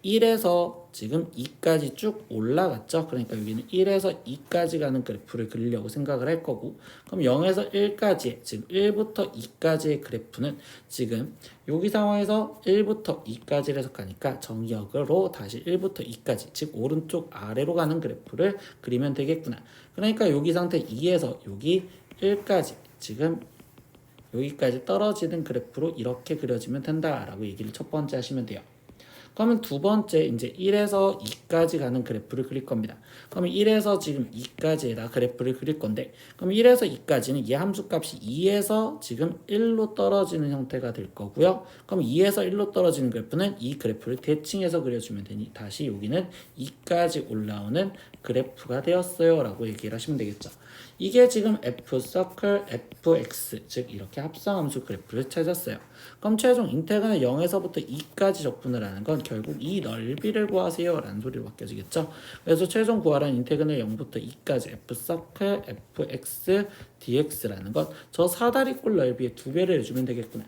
1에서 지금 2까지 쭉 올라갔죠. 그러니까 여기는 1에서 2까지 가는 그래프를 그리려고 생각을 할 거고 그럼 0에서 1까지 지금 1부터 2까지의 그래프는 지금 여기 상황에서 1부터 2까지를 해석하니까 정역으로 다시 1부터 2까지 즉 오른쪽 아래로 가는 그래프를 그리면 되겠구나. 그러니까 여기 상태 2에서 여기 1까지 지금 여기까지 떨어지는 그래프로 이렇게 그려지면 된다라고 얘기를 첫 번째 하시면 돼요. 그러면 두 번째 이제 1에서 2까지 가는 그래프를 그릴 겁니다. 그러면 1에서 지금 2까지에다 그래프를 그릴 건데 그럼 1에서 2까지는 이 함수값이 2에서 지금 1로 떨어지는 형태가 될 거고요. 그럼 2에서 1로 떨어지는 그래프는 이 그래프를 대칭해서 그려주면 되니 다시 여기는 2까지 올라오는 그래프가 되었어요 라고 얘기를 하시면 되겠죠. 이게 지금 f 서클 fx 즉 이렇게 합성함수 그래프를 찾았어요. 그럼 최종 인테그랄 0에서부터 2까지 적분을 하는 건 결국 이 넓이를 구하세요 라는 소리로 바뀌어지겠죠. 그래서 최종 구하라는 인테그랄 0부터 2까지 f 서클 fx dx라는 건 저 사다리꼴 넓이의 2배를 해주면 되겠구나.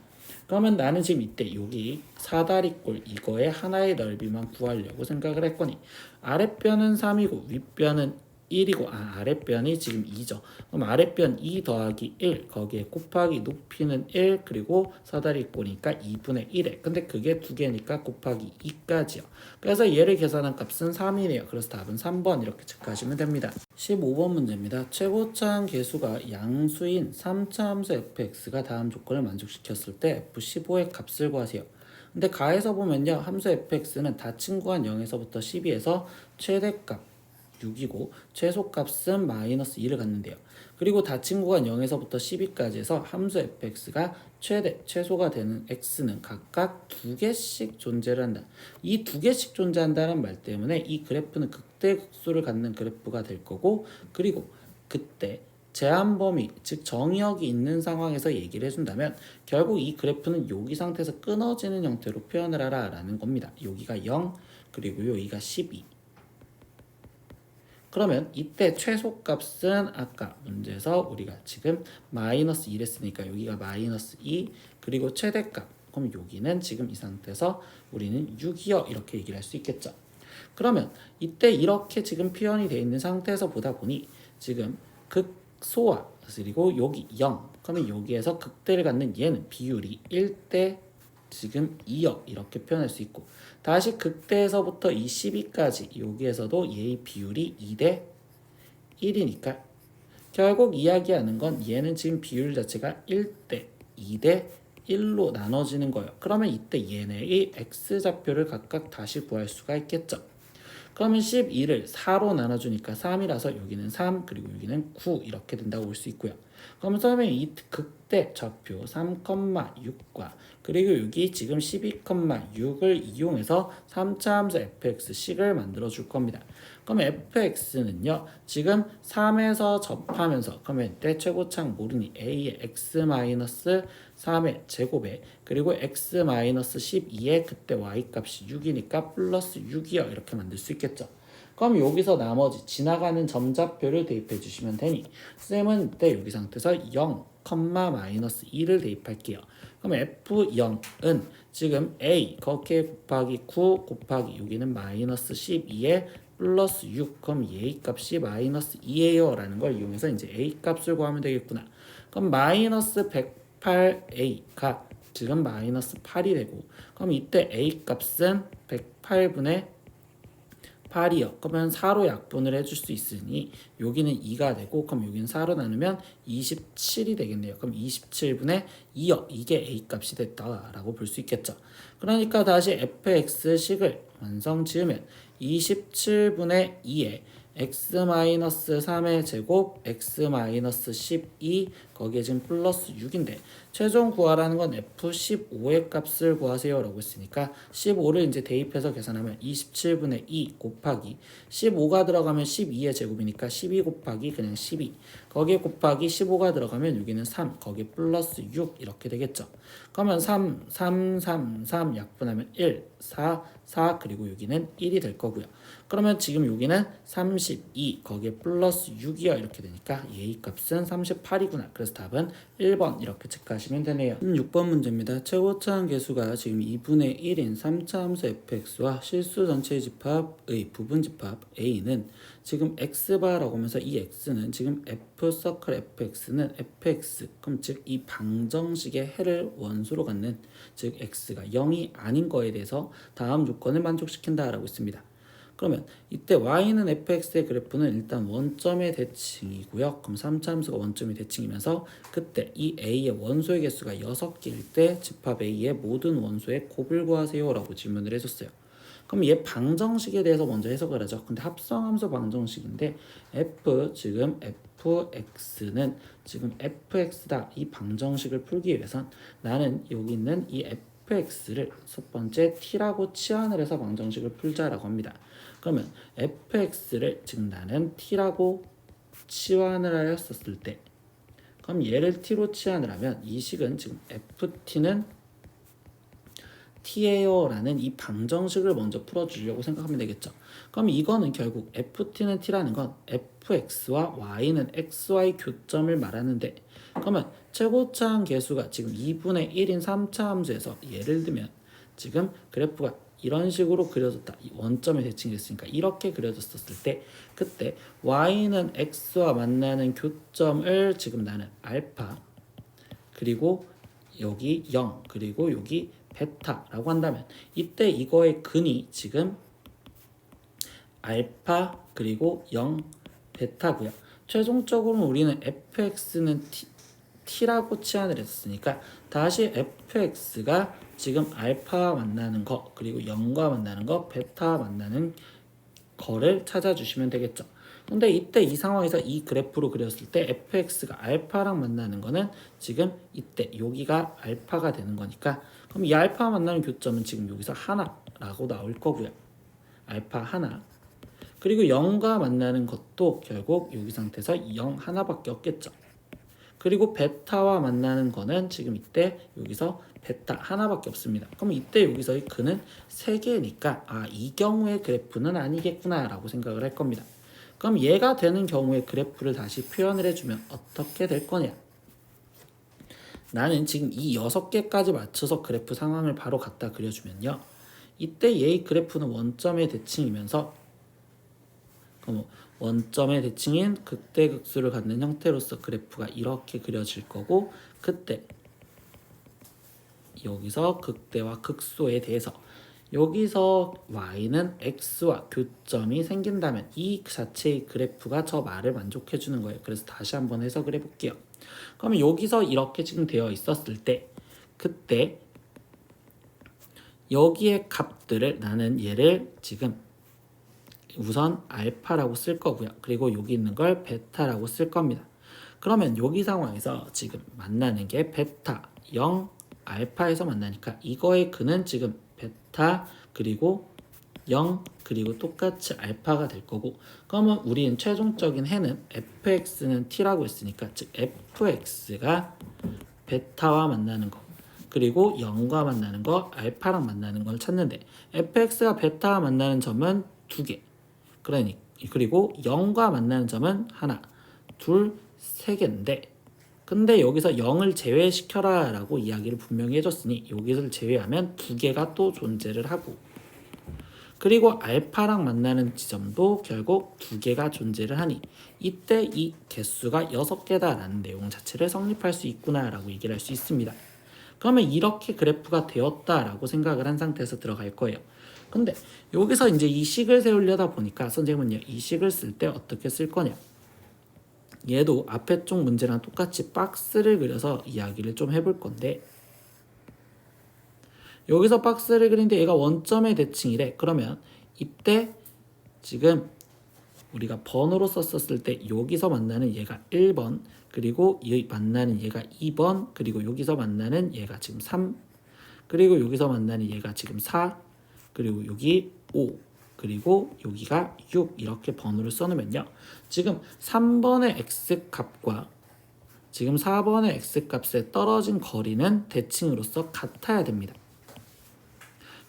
그러면 나는 지금 이때 여기 사다리꼴 이거의 하나의 넓이만 구하려고 생각을 했거니 아랫변은 3이고 윗변은 1이고 아랫변이 지금 2죠. 그럼 아랫변 2 더하기 1 거기에 곱하기 높이는 1 그리고 사다리꼴이니까 2분의 1에 근데 그게 두 개니까 곱하기 2까지요. 그래서 얘를 계산한 값은 3이네요. 그래서 답은 3번 이렇게 체크하시면 됩니다. 15번 문제입니다. 최고차항 계수가 양수인 3차 함수 fx가 다음 조건을 만족시켰을 때 f15의 값을 구하세요. 근데 가에서 보면요. 함수 fx는 닫힌 구간 0에서부터 12에서 최대값 6이고 최소값은 마이너스 2를 갖는데요. 그리고 닫힌 구간 0에서부터 12까지 해서 함수 fx가 최소가 되는 x는 각각 2개씩 존재를 한다. 이 2개씩 존재한다는 말 때문에 이 그래프는 극대극소를 갖는 그래프가 될 거고 그리고 그때 제한 범위, 즉 정의역이 있는 상황에서 얘기를 해준다면 결국 이 그래프는 여기 상태에서 끊어지는 형태로 표현을 하라 라는 겁니다. 여기가 0 그리고 여기가 12 그러면 이때 최소값은 아까 문제에서 우리가 지금 마이너스 1 했으니까 여기가 마이너스 2 그리고 최대값 그럼 여기는 지금 이 상태에서 우리는 6이요 이렇게 얘기를 할 수 있겠죠. 그러면 이때 이렇게 지금 표현이 되어 있는 상태에서 보다 보니 지금 극소와 그리고 여기 0 그러면 여기에서 극대를 갖는 얘는 비율이 1대 지금 2역 이렇게 표현할 수 있고 다시 극대에서부터 이 12까지 여기에서도 얘의 비율이 2대 1이니까 결국 이야기하는 건 얘는 지금 비율 자체가 1대 2대 1로 나눠지는 거예요. 그러면 이때 얘네의 x좌표를 각각 다시 구할 수가 있겠죠. 그러면 12를 4로 나눠주니까 3이라서 여기는 3 그리고 여기는 9 이렇게 된다고 볼 수 있고요. 그러면 선생님이 이 극대 좌표 3,6과 그리고 여기 지금 12,6을 이용해서 3차 함수 fx식을 만들어 줄 겁니다. 그러면 fx는요 지금 3에서 접하면서 그러면 이때 최고차항 모르니 a의 x-3의 제곱에 그리고 x-12의 그때 y값이 6이니까 플러스 6이요 이렇게 만들 수 있겠죠. 그럼 여기서 나머지 지나가는 점좌표를 대입해 주시면 되니 쌤은 이때 여기 상태에서 0, 마이너스 2를 대입할게요. 그럼 F0은 지금 A 거기에 곱하기 9 곱하기 여기는 마이너스 12에 플러스 6 그럼 A 값이 마이너스 2예요 라는 걸 이용해서 이제 A 값을 구하면 되겠구나. 그럼 마이너스 108A가 지금 마이너스 8이 되고 그럼 이때 A 값은 108분의 8이요. 그러면 4로 약분을 해줄 수 있으니 여기는 2가 되고, 그럼 여기는 4로 나누면 27이 되겠네요. 그럼 27분의 2요. 이게 A 값이 됐다라고 볼 수 있겠죠. 그러니까 다시 fx식을 완성 지으면 27분의 2에 x-3의 제곱 x-12 거기에 지금 플러스 6인데 최종 구하라는 건 f15의 값을 구하세요 라고 했으니까 15를 이제 대입해서 계산하면 27분의 2 곱하기 15가 들어가면 12의 제곱이니까 12 곱하기 그냥 12 거기에 곱하기 15가 들어가면 여기는 3 거기에 플러스 6 이렇게 되겠죠. 그러면 3 약분하면 1 4 그리고 여기는 1이 될 거고요. 그러면 지금 여기는 32 거기에 플러스 6이요 이렇게 되니까 얘의 값은 38이구나. 그래서 답은 1번 이렇게 체크하시면 되네요. 6번 문제입니다. 최고차항 계수가 지금 2분의 1인 3차 함수 fx와 실수 전체의 집합의 부분 집합 a는 지금 x바라고 하면서 이 x는 지금 f 서클 fx는 fx 그럼 즉 이 방정식의 해를 원소로 갖는 즉 x가 0이 아닌 거에 대해서 다음 요건을 만족시킨다라고 했습니다. 그러면 이때 y는 fx의 그래프는 일단 원점의 대칭이고요. 그럼 3차 함수가 원점의 대칭이면서 그때 이 a의 원소의 개수가 6개일 때 집합 a의 모든 원소의 곱을 구하세요 라고 질문을 해줬어요. 그럼 얘 방정식에 대해서 먼저 해석을 하죠. 근데 합성함수 방정식인데 지금 fx는 지금 fx다 이 방정식을 풀기 위해선 나는 여기 있는 이 fx를 첫 번째 t라고 치환을 해서 방정식을 풀자라고 합니다. 그러면 fx를 지금 나는 t라고 치환을 하였었을 때 그럼 얘를 t로 치환을 하면 이 식은 지금 ft는 t예요 라는 이 방정식을 먼저 풀어주려고 생각하면 되겠죠. 그럼 이거는 결국 ft는 t라는 건 fx와 y는 xy 교점을 말하는데 그러면 최고차항 계수가 지금 2분의 1인 3차 함수에서 예를 들면 지금 그래프가 이런 식으로 그려졌다. 이 원점에 대칭됐으니까 이렇게 그려졌었을 때 그때 y는 x와 만나는 교점을 지금 나는 알파 그리고 여기 0 그리고 여기 베타라고 한다면 이때 이거의 근이 지금 알파 그리고 0 베타고요. 최종적으로 우리는 fx는 t라고 치환을 했으니까 다시 fx가 지금 알파와 만나는 거 그리고 0과 만나는 거 베타와 만나는 거를 찾아주시면 되겠죠. 근데 이때 이 상황에서 이 그래프로 그렸을 때 fx가 알파랑 만나는 거는 지금 이때 여기가 알파가 되는 거니까 그럼 이 알파와 만나는 교점은 지금 여기서 하나라고 나올 거고요. 알파 하나 그리고 0과 만나는 것도 결국 여기 상태에서 0 하나밖에 없겠죠. 그리고 베타와 만나는 거는 지금 이때 여기서 베타 하나밖에 없습니다. 그럼 이때 여기서의 근은 3개니까 이 경우의 그래프는 아니겠구나 라고 생각을 할 겁니다. 그럼 얘가 되는 경우에 그래프를 다시 표현을 해주면 어떻게 될 거냐? 나는 지금 이 6개까지 맞춰서 그래프 상황을 바로 갖다 그려주면요. 이때 얘의 그래프는 원점의 대칭이면서 원점의 대칭인 극대극수를 갖는 형태로서 그래프가 이렇게 그려질 거고 그때 여기서 극대와 극소에 대해서 여기서 y는 x와 교점이 생긴다면 이 자체의 그래프가 저 말을 만족해 주는 거예요. 그래서 다시 한번 해석을 해볼게요. 그러면 여기서 이렇게 지금 되어 있었을 때 그때 여기의 값들을 나는 얘를 지금 우선 알파라고 쓸 거고요. 그리고 여기 있는 걸 베타라고 쓸 겁니다. 그러면 여기 상황에서 지금 만나는 게 베타 0 알파에서 만나니까 이거의 근은 지금 베타 그리고 0 그리고 똑같이 알파가 될 거고 그러면 우리는 최종적인 해는 fx는 t라고 했으니까 즉 fx가 베타와 만나는 거 그리고 0과 만나는 거 알파랑 만나는 걸 찾는데 fx가 베타와 만나는 점은 2개 그리고 0과 만나는 점은 하나 둘 3개인데 근데 여기서 0을 제외시켜라 라고 이야기를 분명히 해줬으니 여기를 제외하면 2개가 또 존재를 하고 그리고 알파랑 만나는 지점도 결국 2개가 존재를 하니 이때 이 개수가 6개다 라는 내용 자체를 성립할 수 있구나 라고 얘기를 할 수 있습니다. 그러면 이렇게 그래프가 되었다 라고 생각을 한 상태에서 들어갈 거예요. 근데 여기서 이제 이 식을 세우려다 보니까 선생님은요, 이 식을 쓸 때 어떻게 쓸 거냐, 얘도 앞에 쪽 문제랑 똑같이 박스를 그려서 이야기를 좀 해볼 건데, 여기서 박스를 그리는데 얘가 원점의 대칭이래. 그러면 이때 지금 우리가 번호로 썼었을 때 여기서 만나는 얘가 1번, 그리고 여기 만나는 얘가 2번, 그리고 여기서 만나는 얘가 지금 3, 그리고 여기서 만나는 얘가 지금 4, 그리고 여기 5, 그리고 여기가 6, 이렇게 번호를 써놓으면요, 지금 3번의 x값과 지금 4번의 x값의 떨어진 거리는 대칭으로서 같아야 됩니다.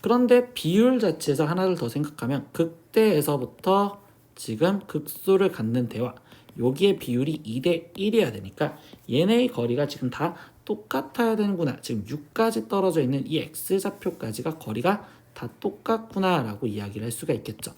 그런데 비율 자체에서 하나를 더 생각하면 극대에서부터 지금 극소를 갖는 대와 여기에 비율이 2대 1이어야 되니까 얘네의 거리가 지금 다 똑같아야 되는구나, 지금 6까지 떨어져 있는 이 x좌표까지가 거리가 다 똑같구나 라고 이야기를 할 수가 있겠죠.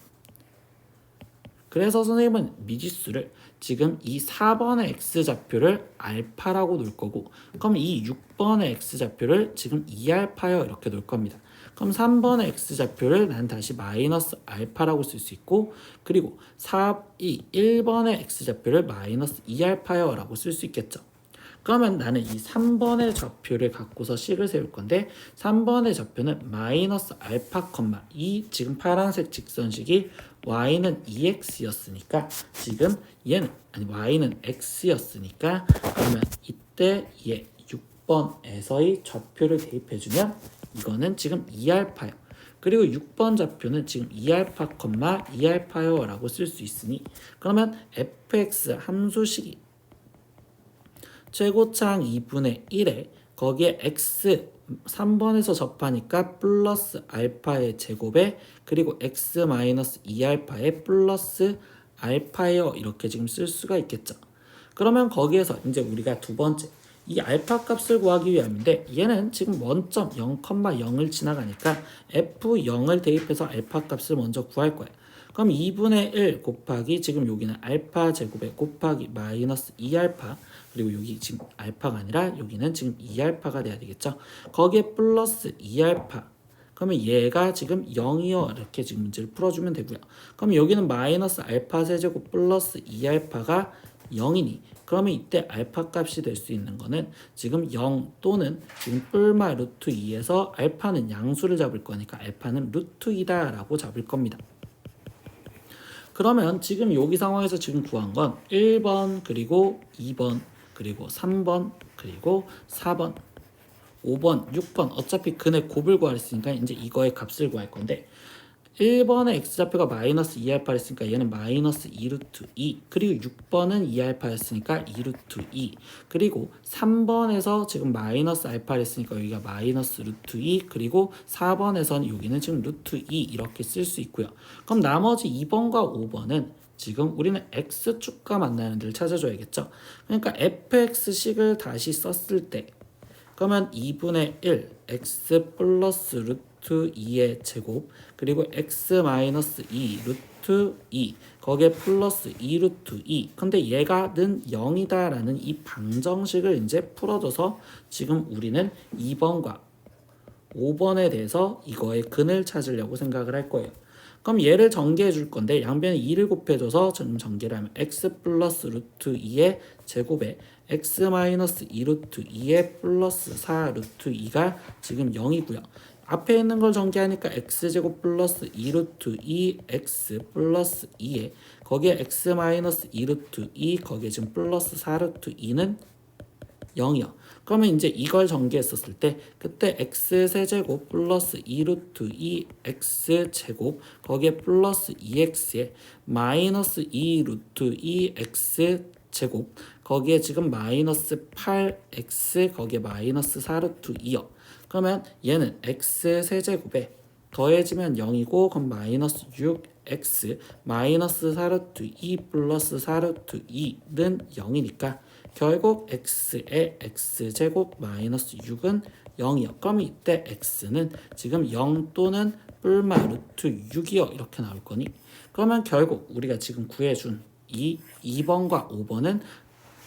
그래서 선생님은 미지수를 지금 이 4번의 x좌표를 알파라고 놓을 거고, 그럼 이 6번의 x좌표를 지금 2알파요 이렇게 놓을 겁니다. 그럼 3번의 x좌표를 난 다시 마이너스 알파라고 쓸 수 있고, 그리고 1번의 x좌표를 마이너스 2알파요 라고 쓸 수 있겠죠. 그러면 나는 이 3번의 좌표를 갖고서 식을 세울 건데, 3번의 좌표는 마이너스 알파 컴마 이 지금 파란색 직선식이 y는 2x였으니까 지금 얘는 y는 x였으니까, 그러면 이때 얘 6번에서의 좌표를 대입해주면 이거는 지금 2알파요. 그리고 6번 좌표는 지금 2알파 컴마 2알파요 라고 쓸 수 있으니, 그러면 fx 함수식이 최고차항 2분의 1에 거기에 x 3번에서 접하니까 플러스 알파의 제곱에, 그리고 x 마이너스 2알파의 플러스 알파예요 이렇게 지금 쓸 수가 있겠죠. 그러면 거기에서 이제 우리가 두 번째 이 알파 값을 구하기 위함인데, 얘는 지금 원점 0,0을 지나가니까 f0을 대입해서 알파 값을 먼저 구할 거예요. 그럼 2분의 1 곱하기 지금 여기는 알파 제곱에 곱하기 마이너스 2알파, 그리고 여기 지금 알파가 아니라 여기는 지금 2알파가 돼야 되겠죠. 거기에 플러스 2알파, 그러면 얘가 지금 0이요 이렇게 지금 문제를 풀어주면 되고요. 그럼 여기는 마이너스 알파 세제곱 플러스 2알파가 0이니, 그러면 이때 알파 값이 될 수 있는 거는 지금 0 또는 지금 뿔마 루트 2에서 알파는 양수를 잡을 거니까 알파는 루트 2다 라고 잡을 겁니다. 그러면 지금 여기 상황에서 지금 구한 건 1번, 그리고 2번, 그리고 3번, 그리고 4번, 5번, 6번, 어차피 근의 곱을 구하랬으니까 이제 이거의 값을 구할 건데, 1번의 x좌표가 마이너스 2알파를 했으니까 얘는 마이너스 2루트 2, 그리고 6번은 2알파였으니까 2루트 2, 그리고 3번에서 지금 마이너스 알파를 했으니까 여기가 마이너스 루트 2, 그리고 4번에서는 여기는 지금 루트 2 이렇게 쓸 수 있고요. 그럼 나머지 2번과 5번은 지금 우리는 x축과 만나는 데를 찾아줘야겠죠. 그러니까 fx식을 다시 썼을 때, 그러면 2분의 1 x 플러스 루트 2의 제곱, 그리고 x 마이너스 2 루트 2 거기에 플러스 2 루트 2, 근데 얘가는 0이다 라는 이 방정식을 이제 풀어줘서 지금 우리는 2번과 5번에 대해서 이거의 근을 찾으려고 생각을 할 거예요. 그럼 얘를 전개해 줄 건데, 양변에 2를 곱해줘서 지금 전개를 하면 x 플러스 루트 2의 제곱에 x 마이너스 2 루트 2의 플러스 4 루트 2가 지금 0이고요. 앞에 있는 걸 전개하니까 x제곱 플러스 2 루트 2 x 플러스 2에 거기에 x 마이너스 2 루트 2 거기에 지금 플러스 4 루트 2는 0이요. 그러면 이제 이걸 전개했었을 때 그때 x 세제곱 플러스 2 루트 2 x 제곱 거기에 플러스 2x에 마이너스 2 루트 2 x 제곱 거기에 지금 마이너스 8x 거기에 마이너스 4 루트 2요. 그러면 얘는 x 세제곱에 더해지면 0이고, 그럼 마이너스 6x 마이너스 4 루트 2 플러스 4 루트 2는 0이니까 결국 x의 x제곱 마이너스 6은 0이요. 그럼 이때 x는 지금 0 또는 뿔마 루트 6이요 이렇게 나올 거니, 그러면 결국 우리가 지금 구해준 이 2번과 5번은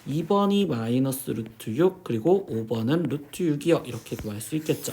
2번이 마이너스 루트 6 그리고 5번은 루트 6이요 이렇게 구할 수 있겠죠.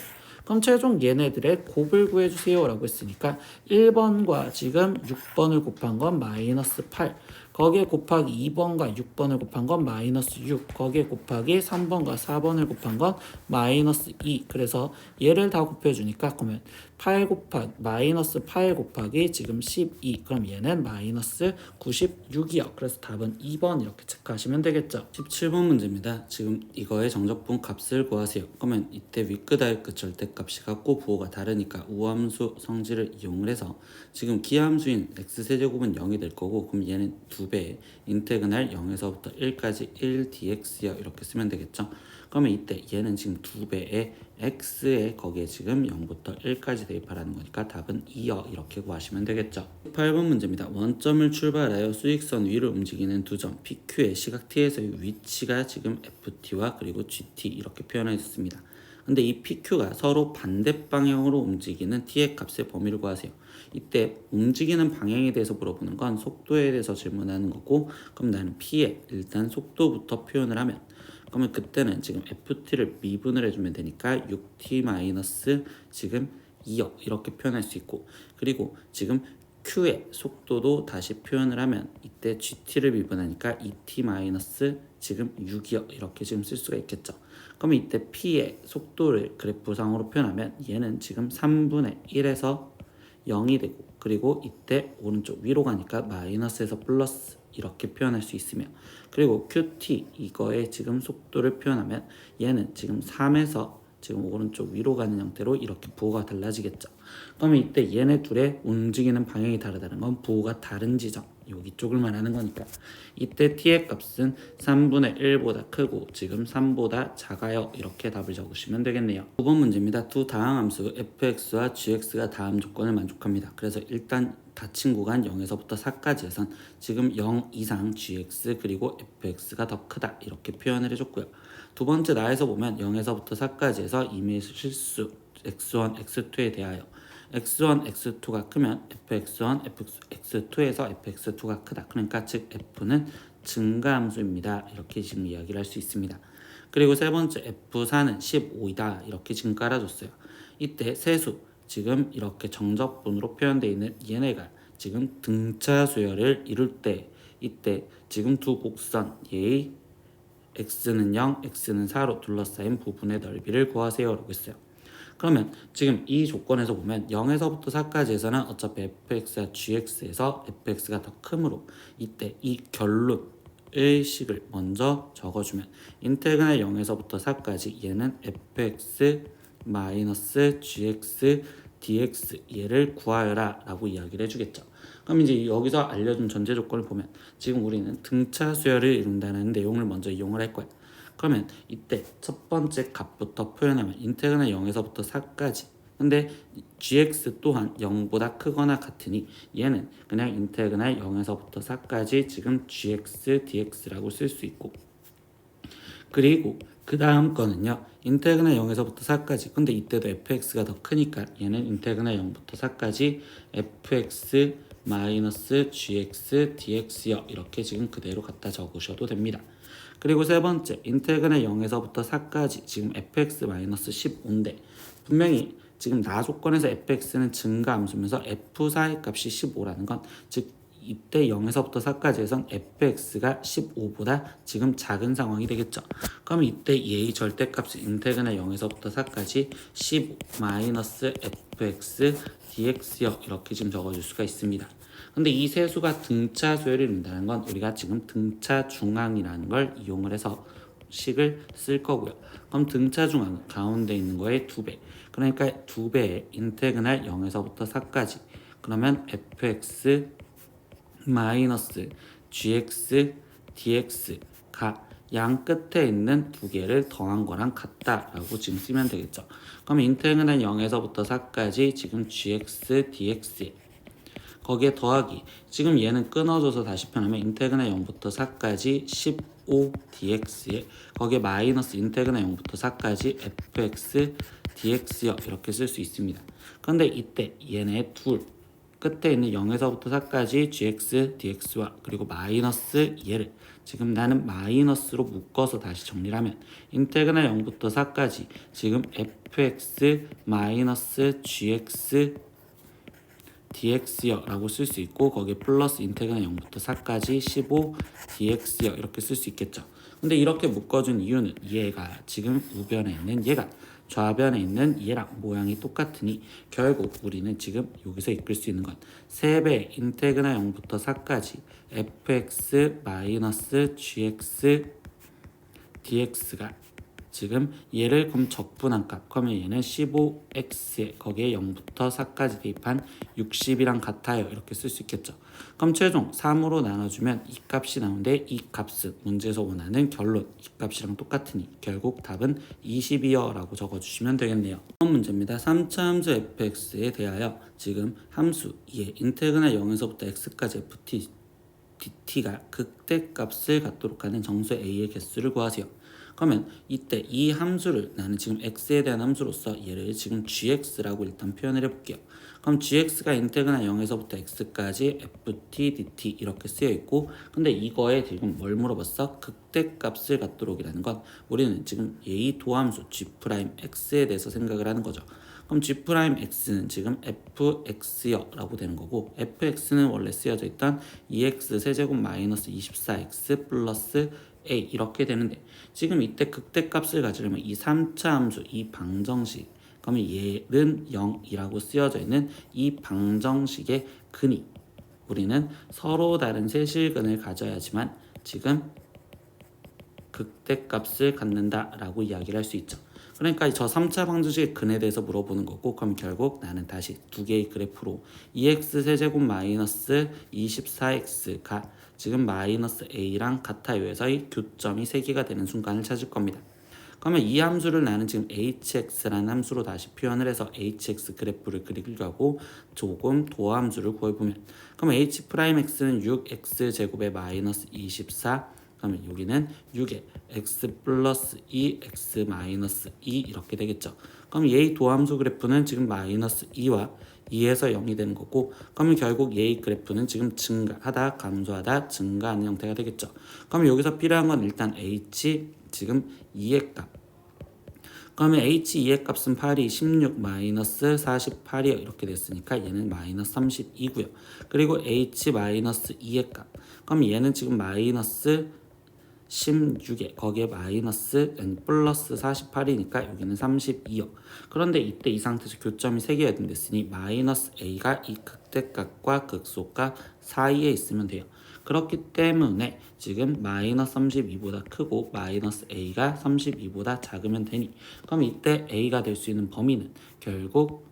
그럼 최종 얘네들의 곱을 구해주세요 라고 했으니까 1번과 지금 6번을 곱한 건 마이너스 8, 거기에 곱하기 2번과 6번을 곱한 건 마이너스 6, 거기에 곱하기 3번과 4번을 곱한 건 마이너스 2. 그래서 얘를 다 곱해주니까 그러면 8 곱하기 마이너스 8 곱하기 지금 12, 그럼 얘는 마이너스 96이요. 그래서 답은 2번 이렇게 체크하시면 되겠죠. 17번 문제입니다. 지금 이거의 정적분 값을 구하세요. 그러면 이때 윗끝 아랫끝 절대값이 같고 부호가 다르니까 우함수 성질을 이용을 해서 지금 기하함수인 x세제곱은 0이 될 거고, 그럼 얘는 2배에 인테그랄 0에서부터 1까지 1dx요 이렇게 쓰면 되겠죠. 그러면 이때 얘는 지금 2배에 x에 거기에 지금 0부터 1까지 대입하라는 거니까 답은 2요 이렇게 구하시면 되겠죠. 8번 문제입니다. 원점을 출발하여 수직선 위를 움직이는 두 점 PQ의 시각 T에서의 위치가 지금 FT와 그리고 GT 이렇게 표현해졌습니다. 근데 이 PQ가 서로 반대 방향으로 움직이는 T의 값의 범위를 구하세요. 이때 움직이는 방향에 대해서 물어보는 건 속도에 대해서 질문하는 거고, 그럼 나는 P에 일단 속도부터 표현을 하면, 그러면 그때는 지금 FT를 미분을 해주면 되니까 6T 마이너스 지금 2요 이렇게 표현할 수 있고, 그리고 지금 Q의 속도도 다시 표현을 하면 이때 GT를 미분하니까 2T 마이너스 지금 6이요 이렇게 지금 쓸 수가 있겠죠. 그러면 이때 P의 속도를 그래프상으로 표현하면 얘는 지금 3분의 1에서 0이 되고, 그리고 이때 오른쪽 위로 가니까 마이너스에서 플러스 이렇게 표현할 수 있으며, 그리고 QT 이거의 지금 속도를 표현하면 얘는 지금 3에서 지금 오른쪽 위로 가는 형태로 이렇게 부호가 달라지겠죠. 그러면 이때 얘네 둘의 움직이는 방향이 다르다는 건 부호가 다른 지점 여기 쪽을 말하는 거니까 이때 t의 값은 3분의 1보다 크고 지금 3보다 작아요 이렇게 답을 적으시면 되겠네요. 9번 문제입니다. 두 다항함수 fx와 gx가 다음 조건을 만족합니다. 그래서 일단 닫힌 구간 0에서부터 4까지에선 지금 0 이상 gx 그리고 fx가 더 크다 이렇게 표현을 해줬고요. 두 번째 나에서 보면 0에서부터 4까지에서 이미 실수 x1, x2에 대하여 x1, x2가 크면 fx1, fx2에서 fx2가 크다. 그러니까 즉 f는 증가함수입니다. 이렇게 지금 이야기를 할 수 있습니다. 그리고 세 번째 f4는 15이다. 이렇게 지금 깔아줬어요. 이때 세수 지금 이렇게 정적분으로 표현되어 있는 얘네가 지금 등차 수열을 이룰 때 이때 지금 두 곡선 예의 x는 0, x는 4로 둘러싸인 부분의 넓이를 구하세요 라고 했어요. 그러면 지금 이 조건에서 보면 0에서부터 4까지에서는 어차피 fx와 gx에서 fx가 더 크므로 이때 이 결론의 식을 먼저 적어주면 인테그랄 0에서부터 4까지 얘는 fx 마이너스 gx dx 얘를 구하여라 라고 이야기를 해주겠죠. 그럼 이제 여기서 알려준 전제 조건을 보면 지금 우리는 등차 수열을 이룬다는 내용을 먼저 이용을 할 거야. 그러면 이때 첫 번째 값부터 표현하면 인테그랄 0에서부터 4까지, 근데 gx 또한 0보다 크거나 같으니 얘는 그냥 인테그랄 0에서부터 4까지 지금 gx dx라고 쓸 수 있고, 그리고 그 다음 거는요 인테그랄 0에서부터 4까지, 근데 이때도 fx가 더 크니까 얘는 인테그랄 0부터 4까지 fx 마이너스 gx dx요 이렇게 지금 그대로 갖다 적으셔도 됩니다. 그리고 세 번째 인테그랄 0에서부터 4까지 지금 fx 마이너스 15인데 분명히 지금 나 조건에서 fx는 증가함수면서 f4의 값이 15라는 건 즉 이때 0에서부터 4까지에선 fx가 15보다 지금 작은 상황이 되겠죠. 그럼 이때 얘의 절대값은 인테그랄 0에서부터 4까지 15 마이너스 fx dx요 이렇게 지금 적어줄 수가 있습니다. 근데 이 세수가 등차 수열이 이룬다는 건 우리가 지금 등차 중앙이라는 걸 이용을 해서 식을 쓸 거고요. 그럼 등차 중앙은 가운데 있는 거의 2배, 그러니까 2배의 인테그랄 0에서부터 4까지 그러면 fx 마이너스 gx dx가 양 끝에 있는 두 개를 더한 거랑 같다라고 지금 쓰면 되겠죠. 그럼 인테그랄 0에서부터 4까지 지금 gx dx에 거기에 더하기 지금 얘는 끊어져서 다시 표현하면 인테그랄 0부터 4까지 15 dx에 거기에 마이너스 인테그랄 0부터 4까지 fx dx요 이렇게 쓸 수 있습니다. 그런데 이때 얘네 둘 끝에 있는 0에서부터 4까지 gx, dx와 그리고 마이너스 얘를 지금 나는 마이너스로 묶어서 다시 정리를 하면 인테그랄 0부터 4까지 지금 fx 마이너스 gx dx요 라고 쓸 수 있고 거기에 플러스 인테그랄 0부터 4까지 15 dx요 이렇게 쓸 수 있겠죠. 근데 이렇게 묶어준 이유는 얘가 지금 우변에 있는 얘가 좌변에 있는 얘랑 모양이 똑같으니 결국 우리는 지금 여기서 이끌 수 있는 건 3배 인테그랄 0부터 4까지 fx 마이너스 gx dx가 지금 얘를 그럼 적분한 값 그러면 얘는 15x에 거기에 0부터 4까지 대입한 60이랑 같아요 이렇게 쓸 수 있겠죠. 그럼 최종 3으로 나눠주면 이 값이 나오는데 이 값은 문제에서 원하는 결론 이 값이랑 똑같으니 결국 답은 22요 라고 적어주시면 되겠네요. 다음 문제입니다. 3차 함수 fx에 대하여 지금 함수 예 인테그랄 0에서부터 x까지 ft dt가 극대값을 갖도록 하는 정수 a의 개수를 구하세요. 그러면 이때 이 함수를 나는 지금 x에 대한 함수로서 얘를 지금 gx라고 일단 표현을 해볼게요. 그럼 gx가 인테그랄 0에서부터 x까지 ft dt 이렇게 쓰여 있고 근데 이거에 지금 뭘 물어봤어? 극대값을 갖도록이라는 건 우리는 지금 이 도함수 g'x에 대해서 생각을 하는 거죠. 그럼 g'x는 지금 fx요 라고 되는 거고 fx는 원래 쓰여져 있던 2x 세제곱 마이너스 24x 플러스 a 이렇게 되는데 지금 이때 극대값을 가지려면 이 3차 함수 이 방정식 그러면 얘는 0이라고 쓰여져 있는 이 방정식의 근이 우리는 서로 다른 세실근을 가져야지만 지금 극대값을 갖는다 라고 이야기를 할 수 있죠. 그러니까 저 3차 방정식의 근에 대해서 물어보는 거고 그럼 결국 나는 다시 두 개의 그래프로 2x 세제곱 마이너스 24x가 지금 마이너스 a랑 같아요 해서 이 교점이 3개가 되는 순간을 찾을 겁니다. 그러면 이 함수를 나는 지금 hx라는 함수로 다시 표현을 해서 hx 그래프를 그리기로 하고 조금 도함수를 구해보면 그러면 h'x는 6x 제곱에 마이너스 24 그러면 여기는 6에 x 플러스 2 x 마이너스 2 이렇게 되겠죠. 그럼 얘의 도함수 그래프는 지금 마이너스 2와 2에서 0이 되는 거고 그러면 결국 얘의 그래프는 지금 증가하다 감소하다 증가하는 형태가 되겠죠. 그럼 여기서 필요한 건 일단 h 지금 2의 값 그러면 h2의 값은 8이 16 마이너스 48이요 이렇게 됐으니까 얘는 마이너스 32고요. 그리고 h 마이너스 2의 값 그럼 얘는 지금 마이너스 16에 거기에 마이너스 플러스 48이니까 여기는 32요. 그런데 이때 이 상태에서 교점이 3개가 됐으니 마이너스 a가 이 극대값과 극소값 사이에 있으면 돼요. 그렇기 때문에 지금 마이너스 32보다 크고 마이너스 a가 32보다 작으면 되니 그럼 이때 a가 될 수 있는 범위는 결국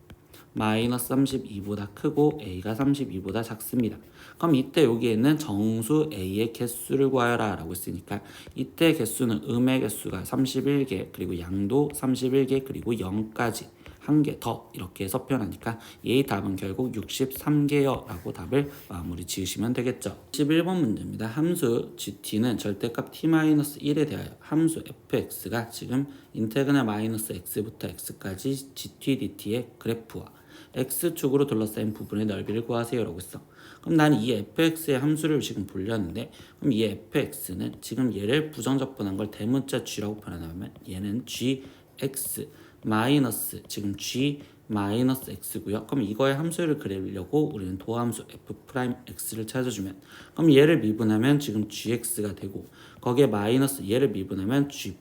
마이너스 32보다 크고 a가 32보다 작습니다. 그럼 이때 여기에는 정수 a의 개수를 구하여라 라고 했으니까 이때 개수는 음의 개수가 31개 그리고 양도 31개 그리고 0까지 한 개 더 이렇게 해서 표현하니까 얘의 답은 결국 63개요 라고 답을 마무리 지으시면 되겠죠. 11번 문제입니다. 함수 gt는 절대값 t-1에 대하여 함수 fx가 지금 인테그랄 마이너스 x부터 x까지 gt dt의 그래프와 x축으로 둘러싸인 부분의 넓이를 구하세요 라고 했어. 그럼 나는 이 fx의 함수를 지금 보려는데 그럼 이 fx는 지금 얘를 부정적분한 걸 대문자 g라고 표현하면 얘는 gx 마이너스 지금 g 마이너스 x고요. 그럼 이거의 함수를 그리려고 우리는 도함수 f'x를 찾아주면 그럼 얘를 미분하면 지금 gx가 되고 거기에 마이너스 얘를 미분하면 g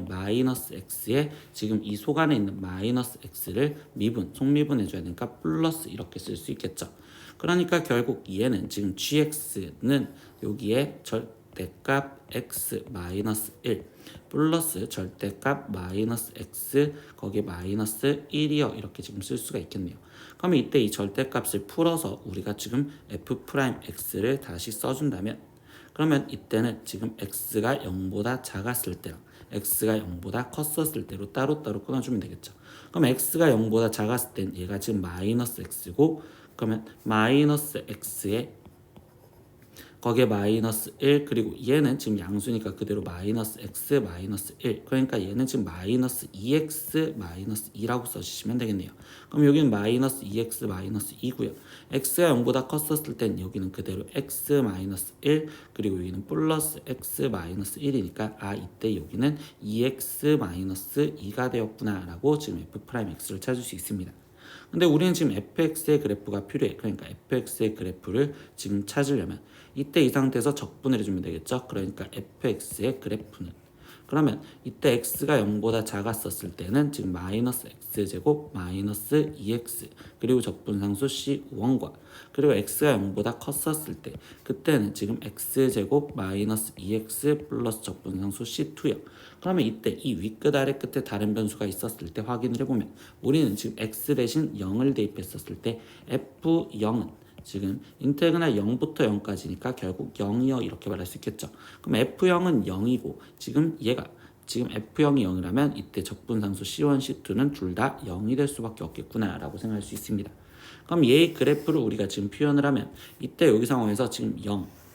마이너스 x에 지금 이 속 안에 있는 마이너스 x를 속미분해줘야 되니까 플러스 이렇게 쓸 수 있겠죠. 그러니까 결국 얘는 지금 gx는 여기에 절대값 x 마이너스 1 플러스 절대값 마이너스 x 거기에 마이너스 1이요 이렇게 지금 쓸 수가 있겠네요. 그러면 이때 이 절대값을 풀어서 우리가 지금 f'x를 다시 써준다면 그러면 이때는 지금 x가 0보다 작았을 때랑 x가 0보다 컸었을 때로 따로따로 끊어주면 되겠죠. 그럼 x가 0보다 작았을 땐 얘가 지금 마이너스 x고 그러면 마이너스 x에 거기에 마이너스 1 그리고 얘는 지금 양수니까 그대로 마이너스 x 마이너스 1 그러니까 얘는 지금 마이너스 2x 마이너스 2라고 써주시면 되겠네요. 그럼 여기는 마이너스 2x 마이너스 2고요. x가 0보다 컸었을 땐 여기는 그대로 x 마이너스 1 그리고 여기는 플러스 x 마이너스 1이니까 이때 여기는 2x 마이너스 2가 되었구나 라고 지금 f'x를 찾을 수 있습니다. 근데 우리는 지금 fx의 그래프가 필요해. 그러니까 fx의 그래프를 지금 찾으려면 이때 이 상태에서 적분을 해주면 되겠죠. 그러니까 fx의 그래프는 그러면 이때 x가 0보다 작았었을 때는 지금 마이너스 x제곱 마이너스 2x 그리고 적분상수 c1과 그리고 x가 0보다 컸었을 때 그때는 지금 x제곱 마이너스 2x 플러스 적분상수 c2요. 그러면 이때 이 윗끝 아래 끝에 다른 변수가 있었을 때 확인을 해보면 우리는 지금 x 대신 0을 대입했었을 때 f0은 지금 인테그랄 0부터 0까지니까 결국 0이요 이렇게 말할 수 있겠죠. 그럼 f0은 0이고 지금 얘가 지금 f0이 0이라면 이때 적분상수 c1, c2는 둘 다 0이 될 수밖에 없겠구나 라고 생각할 수 있습니다. 그럼 얘의 그래프를 우리가 지금 표현을 하면 이때 여기 상황에서 지금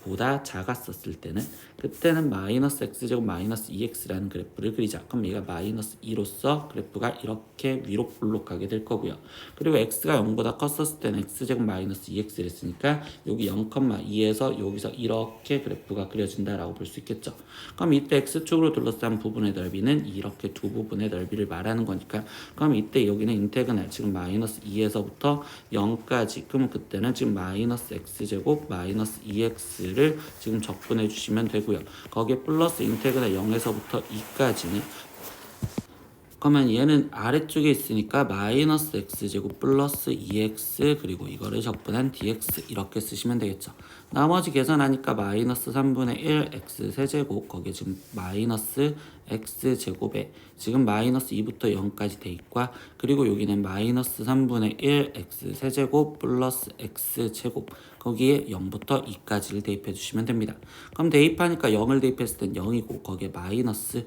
0보다 작았었을 때는 그때는 마이너스 x제곱 마이너스 2x라는 그래프를 그리자. 그럼 얘가 마이너스 2로서 그래프가 이렇게 위로 볼록하게 될 거고요. 그리고 x가 0보다 컸었을 때는 x제곱 마이너스 2x를 했으니까 여기 0,2에서 여기서 이렇게 그래프가 그려진다라고 볼 수 있겠죠. 그럼 이때 x축으로 둘러싼 부분의 넓이는 이렇게 두 부분의 넓이를 말하는 거니까 그럼 이때 여기는 인테그랄 지금 마이너스 2에서부터 0까지 그러면 그때는 지금 마이너스 x제곱 마이너스 2x를 지금 적분해 주시면 되고요. 거기에 플러스 인테그랄 0에서부터 2까지는 그러면 얘는 아래쪽에 있으니까 마이너스 x제곱 플러스 2x 그리고 이거를 적분한 dx 이렇게 쓰시면 되겠죠. 나머지 계산하니까 마이너스 3분의 1 x 세제곱 거기에 지금 마이너스 x제곱에 지금 마이너스 2부터 0까지 대입과 그리고 여기는 마이너스 3분의 1 x 세제곱 플러스 x제곱 거기에 0부터 2까지를 대입해 주시면 됩니다. 그럼 대입하니까 0을 대입했을 땐 0이고 거기에 마이너스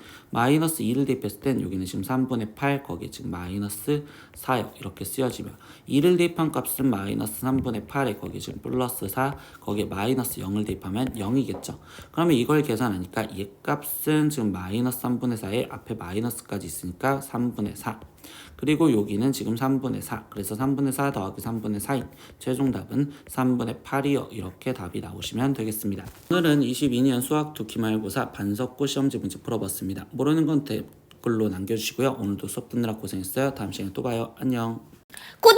2를 대입했을 땐 여기는 지금 3분의 8 거기에 지금 마이너스 4요 이렇게 쓰여지며 2를 대입한 값은 마이너스 3분의 8에 거기에 지금 플러스 4 거기에 마이너스 0을 대입하면 0이겠죠. 그러면 이걸 계산하니까 얘 값은 지금 마이너스 3분의 4에 앞에 마이너스까지 있으니까 3분의 4 그리고 여기는 지금 3분의 4 그래서 3분의 4 더하기 3분의 4인 최종 답은 3분의 8이요 이렇게 답이 나오시면 되겠습니다. 오늘은 22년 수학2 기말고사 반석고 시험지 문제 풀어봤습니다. 모르는 건 댓글로 남겨주시고요. 오늘도 수업 듣느라 고생했어요. 다음 시간에 또 봐요. 안녕. 구독!